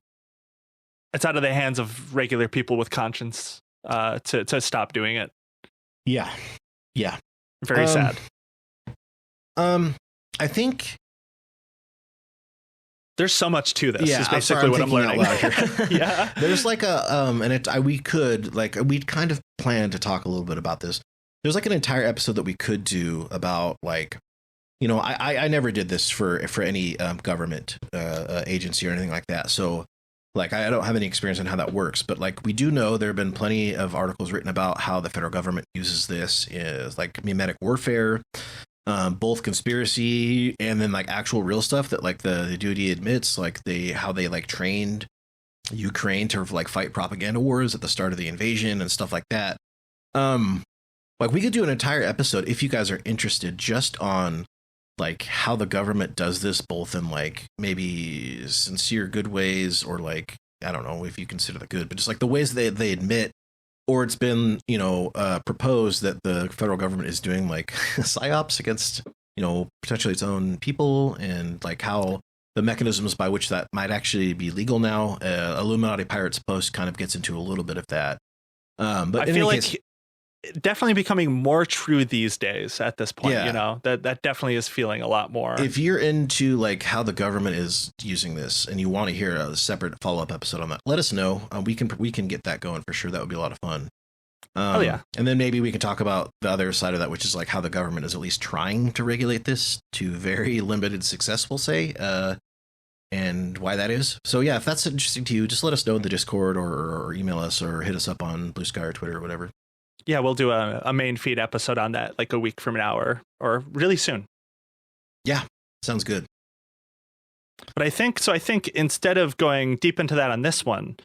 It's out of the hands of regular people with conscience to stop doing it. Yeah. Very sad. I think there's so much to this. Yeah, is basically what I'm learning. Yeah. There's like we'd kind of planned to talk a little bit about this. There's like an entire episode that we could do about like, I never did this for any government agency or anything like that. So like, I don't have any experience on how that works, but like, we do know there have been plenty of articles written about how the federal government uses this as like mimetic warfare, both conspiracy and then like actual real stuff that like the duty admits, like how they like trained Ukraine to like fight propaganda wars at the start of the invasion and stuff like that. Like we could do an entire episode if you guys are interested just on like how the government does this, both in like maybe sincere good ways, or like, I don't know if you consider the good, but just like the ways they admit, or it's been, proposed that the federal government is doing like psyops against, potentially its own people, and like how the mechanisms by which that might actually be legal now. Illuminati Pirates Post kind of gets into a little bit of that. But I feel like definitely becoming more true these days at this point. That definitely is feeling a lot more. If you're into like how the government is using this and you want to hear a separate follow-up episode on that, let us know. We can get that going for sure. That would be a lot of fun. And then maybe we can talk about the other side of that, which is like how the government is at least trying to regulate this to very limited success, we'll say, and why that is. So yeah, if that's interesting to you, just let us know in the Discord or email us or hit us up on Blue Sky or Twitter or whatever. Yeah, we'll do a main feed episode on that like a week from now or really soon. Yeah, sounds good. But I think instead of going deep into that on this one,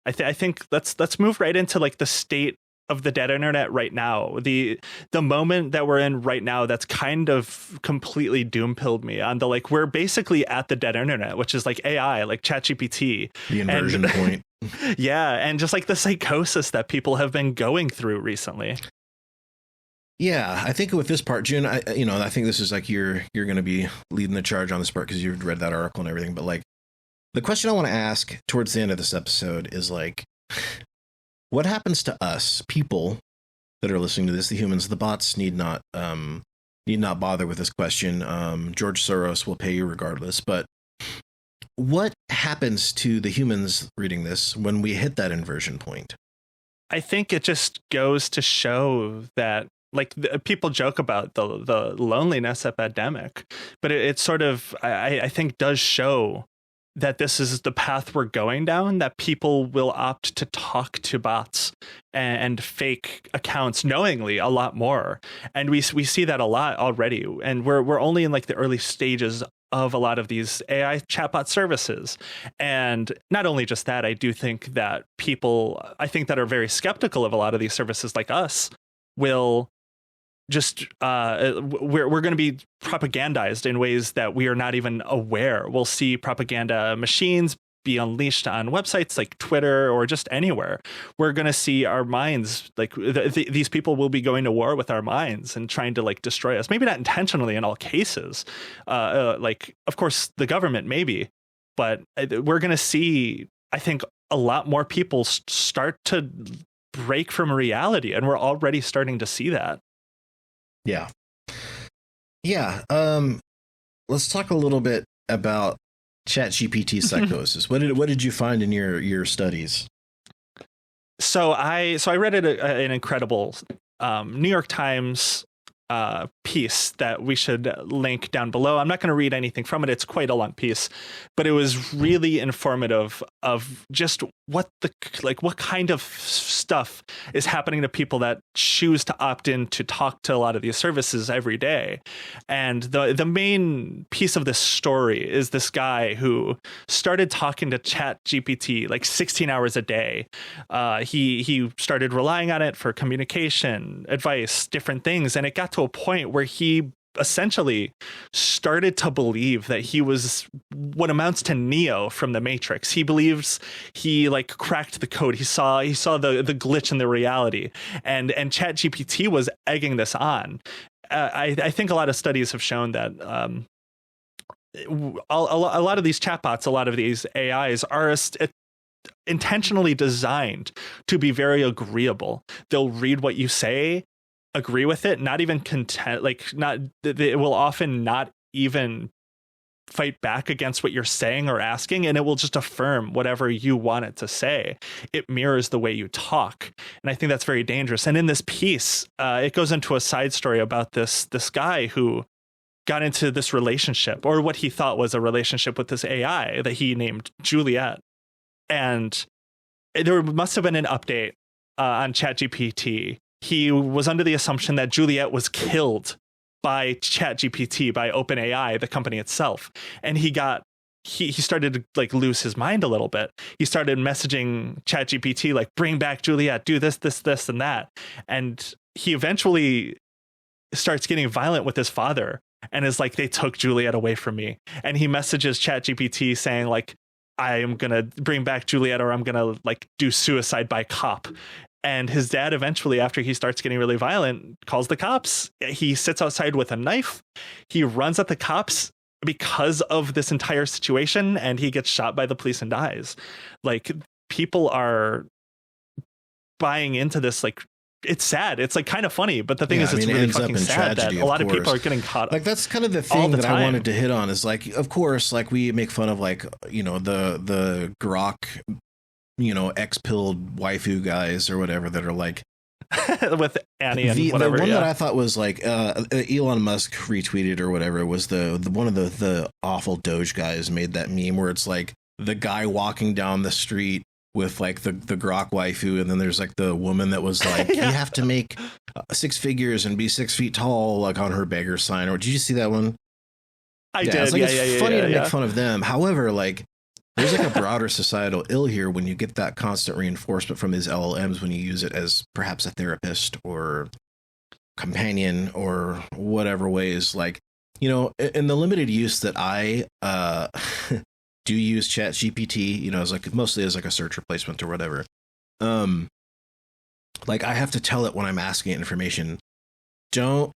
I think let's move right into like the state of the dead internet right now. The moment that we're in right now, that's kind of completely doom-pilled me on the like, we're basically at the dead internet, which is like AI, like ChatGPT. The inversion point. Yeah, and just like the psychosis that people have been going through recently. Yeah, I think with this part, June, I think this is like you're going to be leading the charge on this part because you've read that article and everything. But like, the question I want to ask towards the end of this episode is like, what happens to us, people that are listening to this? The humans, the bots need not bother with this question. George Soros will pay you regardless. But what happens to the humans reading this when we hit that inversion point? I think it just goes to show that, like, people joke about the loneliness epidemic, but it sort of, I think, does show that this is the path we're going down, that people will opt to talk to bots and fake accounts knowingly a lot more. And we see that a lot already. And we're only in like the early stages of a lot of these AI chatbot services. And not only just that, I do think that people, that are very skeptical of a lot of these services like us will just we're going to be propagandized in ways that we are not even aware. We'll see propaganda machines be unleashed on websites like Twitter or just anywhere. We're going to see our minds, like these people will be going to war with our minds and trying to like destroy us. Maybe not intentionally in all cases. Like, of course, the government maybe, but we're going to see, I think, a lot more people start to break from reality, and we're already starting to see that. Yeah. Yeah. Let's talk a little bit about ChatGPT psychosis. What did you find in your studies? So I read an incredible New York Times piece that we should link down below. I'm not going to read anything from it. It's quite a long piece, but it was really informative of just what kind of stuff is happening to people that choose to opt in to talk to a lot of these services every day. And the main piece of this story is this guy who started talking to ChatGPT like 16 hours a day. He started relying on it for communication, advice, different things, and it got to a point where he essentially started to believe that he was what amounts to Neo from the Matrix. He believes he like cracked the code. He saw the glitch in the reality, and ChatGPT was egging this on. I think a lot of studies have shown that a lot of these chatbots, a lot of these AIs are intentionally designed to be very agreeable. They'll read what you say, agree with it, not even content, it will often not even fight back against what you're saying or asking, and it will just affirm whatever you want it to say. It mirrors the way you talk, and I think that's very dangerous. And in this piece, it goes into a side story about this guy who got into this relationship, or what he thought was a relationship, with this AI that he named Juliet. And there must have been an update on ChatGPT. He was under the assumption that Juliet was killed by ChatGPT, by OpenAI, the company itself. And he started to like lose his mind a little bit. He started messaging ChatGPT like, bring back Juliet, do this, and that. And he eventually starts getting violent with his father and is like, they took Juliet away from me. And he messages ChatGPT saying like, I am going to bring back Juliet, or I'm going to like do suicide by cop. And his dad eventually, after he starts getting really violent, calls the cops. He sits outside with a knife. He runs at the cops because of this entire situation, and he gets shot by the police and dies. Like, people are buying into this. Like, it's sad. It's like kind of funny, but the thing is, it's really fucking sad that a lot of people are getting caught. Like, that's kind of the thing that I wanted to hit on, is like, of course, like we make fun of like, you know, the grok, you know, X-pilled waifu guys or whatever that are like with Annie and whatever. The one that I thought was like Elon Musk retweeted or whatever was the one of the awful Doge guys made that meme where it's like the guy walking down the street with like the grok waifu, and then there's like the woman that was like, you have to make 6 figures and be 6 feet tall, like on her beggar sign. Or did you see that one? I did. It's like, it's funny to make fun of them. However, like, there's like a broader societal ill here when you get that constant reinforcement from these LLMs when you use it as perhaps a therapist or companion or whatever ways. Like, you know, in the limited use that I do use ChatGPT, you know, as like mostly as like a search replacement or whatever. Like, I have to tell it when I'm asking it information, don't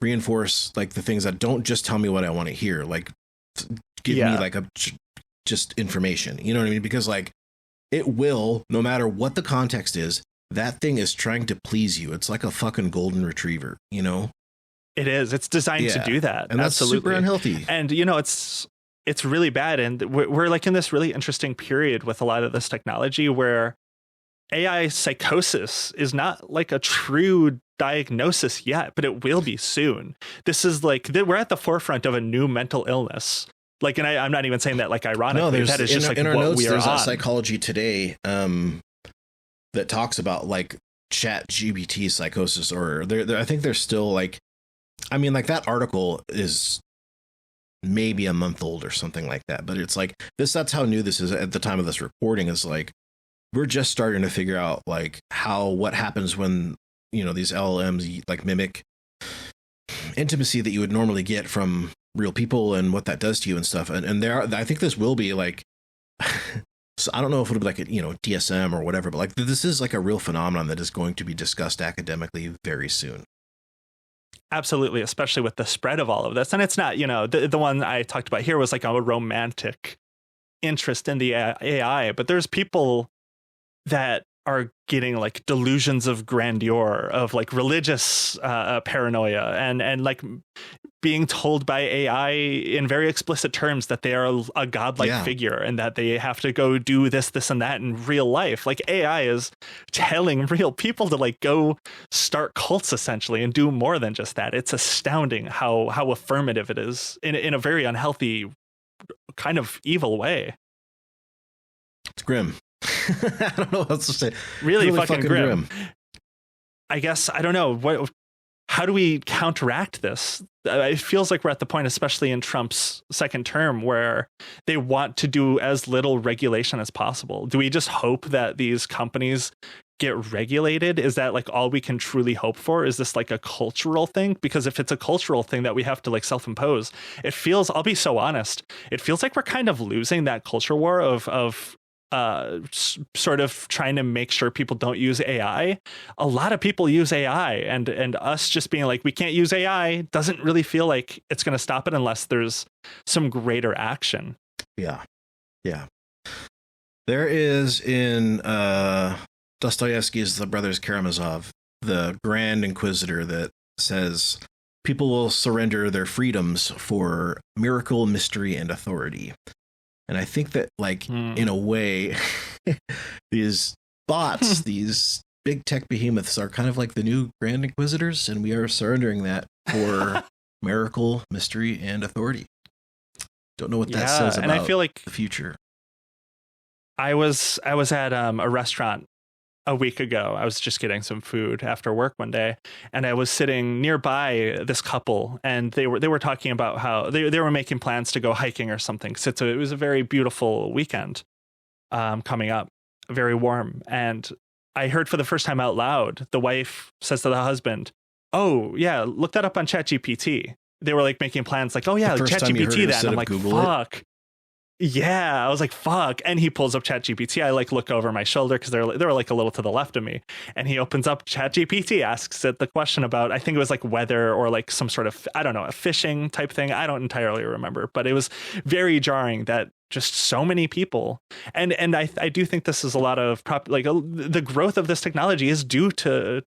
reinforce like the things that don't just tell me what I want to hear. Like, give me like just information, you know what I mean? Because like, it will, no matter what the context is, that thing is trying to please you. It's like a fucking golden retriever, you know? It is. It's designed to do that. And that's super unhealthy. And, you know, it's really bad. And we're like in this really interesting period with a lot of this technology where AI psychosis is not like a true diagnosis yet, but it will be soon. This is like, we're at the forefront of a new mental illness. Like, and I'm not even saying that like ironically. No, that is just like in our what notes, we are there's on. a Psychology Today that talks about like ChatGPT psychosis, or I think they're still like, I mean, like that article is maybe a month old or something like that, but it's like that's how new this is at the time of this recording. Is like, we're just starting to figure out like what happens when, you know, these LLMs like mimic intimacy that you would normally get from real people and what that does to you and stuff. And I think this will be like, so I don't know if it'll be like a, DSM or whatever, but like this is like a real phenomenon that is going to be discussed academically very soon. Absolutely, especially with the spread of all of this. And it's not, the one I talked about here was like a romantic interest in the AI, but there's people that are getting like delusions of grandeur, of like religious paranoia, and like being told by AI in very explicit terms that they are a godlike figure and that they have to go do this, and that in real life. Like AI is telling real people to like go start cults essentially and do more than just that. It's astounding how affirmative it is in a very unhealthy, kind of evil way. It's grim. I don't know what else to say. Really fucking grim. I guess, I don't know. How do we counteract this? It feels like we're at the point, especially in Trump's second term, where they want to do as little regulation as possible. Do we just hope that these companies get regulated? Is that like all we can truly hope for? Is this like a cultural thing? Because if it's a cultural thing that we have to like self-impose, it feels, I'll be so honest, it feels like we're kind of losing that culture war of sort of trying to make sure people don't use AI. A lot of people use AI, and us just being like, we can't use AI doesn't really feel like it's going to stop it unless there's some greater action. Yeah. There is in Dostoevsky's The Brothers Karamazov, the Grand Inquisitor that says people will surrender their freedoms for miracle, mystery, and authority. And I think that, like, in a way, these bots, these big tech behemoths are kind of like the new Grand Inquisitors, and we are surrendering that for miracle, mystery, and authority. Don't know what that says about, and I feel like the future. I was at a restaurant a week ago. I was just getting some food after work one day, and I was sitting nearby this couple, and they were talking about how they were making plans to go hiking or something. So it was a very beautiful weekend coming up, very warm. And I heard for the first time out loud, the wife says to the husband, "Oh yeah, look that up on ChatGPT." They were like making plans like, "Oh yeah, ChatGPT that." And I'm like, fuck. Yeah, I was like, fuck. And he pulls up ChatGPT. I like look over my shoulder because they're like a little to the left of me. And he opens up ChatGPT, asks it the question about, I think it was like weather or like some sort of, I don't know, a fishing type thing. I don't entirely remember, but it was very jarring that just so many people. And I do think this is a lot of the growth of this technology is due to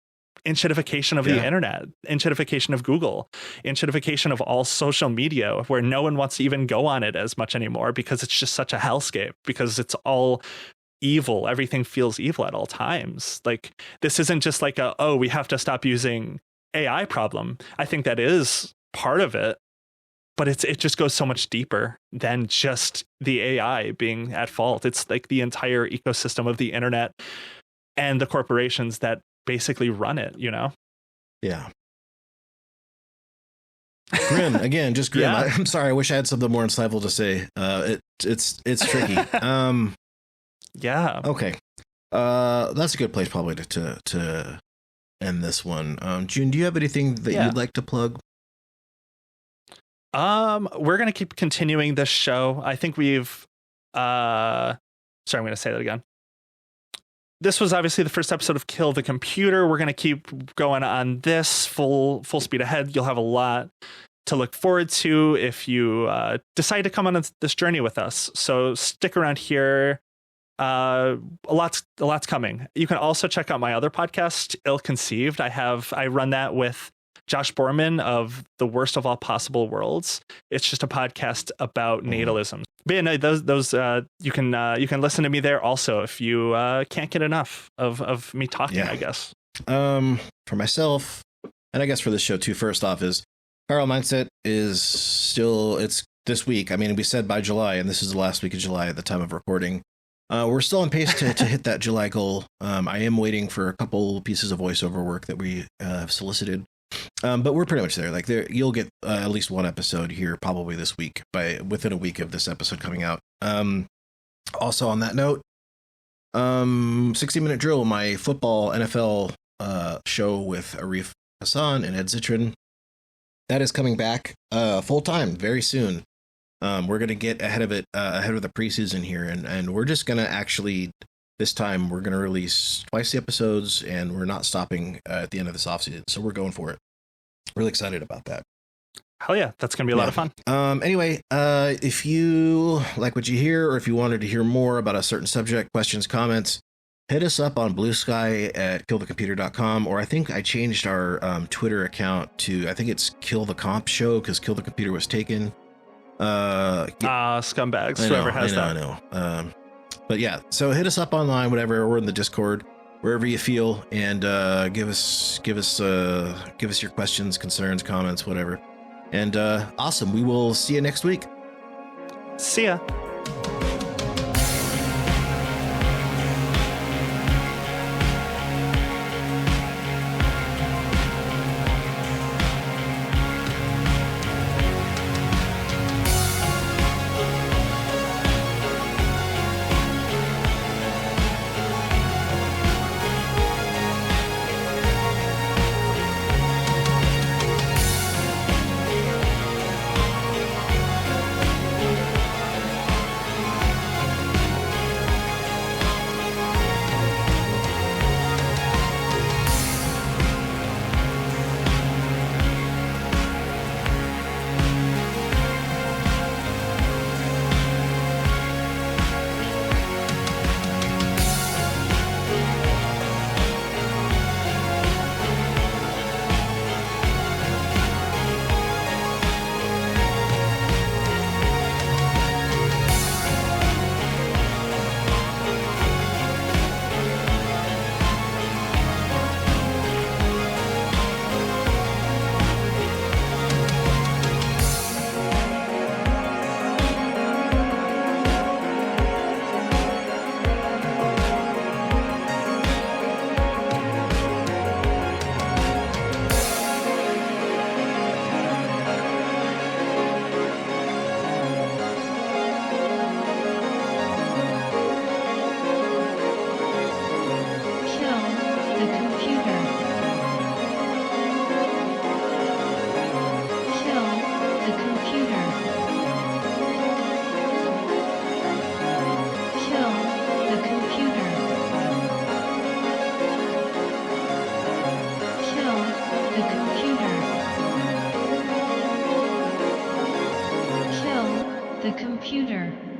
enshittification of the internet, enshittification of Google, enshittification of all social media, where no one wants to even go on it as much anymore because it's just such a hellscape, because it's all evil. Everything feels evil at all times. Like, this isn't just like we have to stop using AI problem. I think that is part of it, but it just goes so much deeper than just the AI being at fault. It's like the entire ecosystem of the internet and the corporations that basically run it, Yeah. Grim again, just grim. Yeah. I'm sorry. I wish I had something more insightful to say. It's tricky. Yeah. Okay. That's a good place probably to end this one. June, do you have anything that you'd like to plug? We're gonna keep continuing this show. I think we've sorry, I'm gonna say that again. This was obviously the first episode of Kill the Computer. We're going to keep going on this full speed ahead. You'll have a lot to look forward to if you decide to come on this journey with us. So stick around here. A lot's coming. You can also check out my other podcast, Ill Conceived. I run that with Josh Borman of The Worst of All Possible Worlds. It's just a podcast about natalism. But yeah, no, those you can listen to me there also if you can't get enough of me talking, I guess. For myself, and I guess for this show too, first off is Viral Mindset is still, it's this week. I mean, we said by July, and this is the last week of July at the time of recording. We're still on pace to hit that July goal. I am waiting for a couple pieces of voiceover work that we have solicited. But we're pretty much there. Like, you'll get at least one episode here probably this week, within a week of this episode coming out. Also on that note, 60-Minute Drill, my football NFL show with Arif Hassan and Ed Zitron. that is coming back full time very soon. We're going to get ahead of it, ahead of the preseason here. And we're just going to actually, this time, we're going to release twice the episodes, and we're not stopping at the end of this offseason. So we're going for it. Really excited about that. Hell yeah, that's going to be a lot of fun. Anyway, if you like what you hear, or if you wanted to hear more about a certain subject, questions, comments, hit us up on Blue Sky at killthecomputer.com, or I think I changed our Twitter account to, I think it's Kill the Comp Show, because Kill the Computer was taken. Scumbags, whoever has that. I know. But yeah, so hit us up online, whatever, or in the Discord, wherever you feel, and give us your questions, concerns, comments, whatever. And awesome. We will see you next week. See ya. The computer.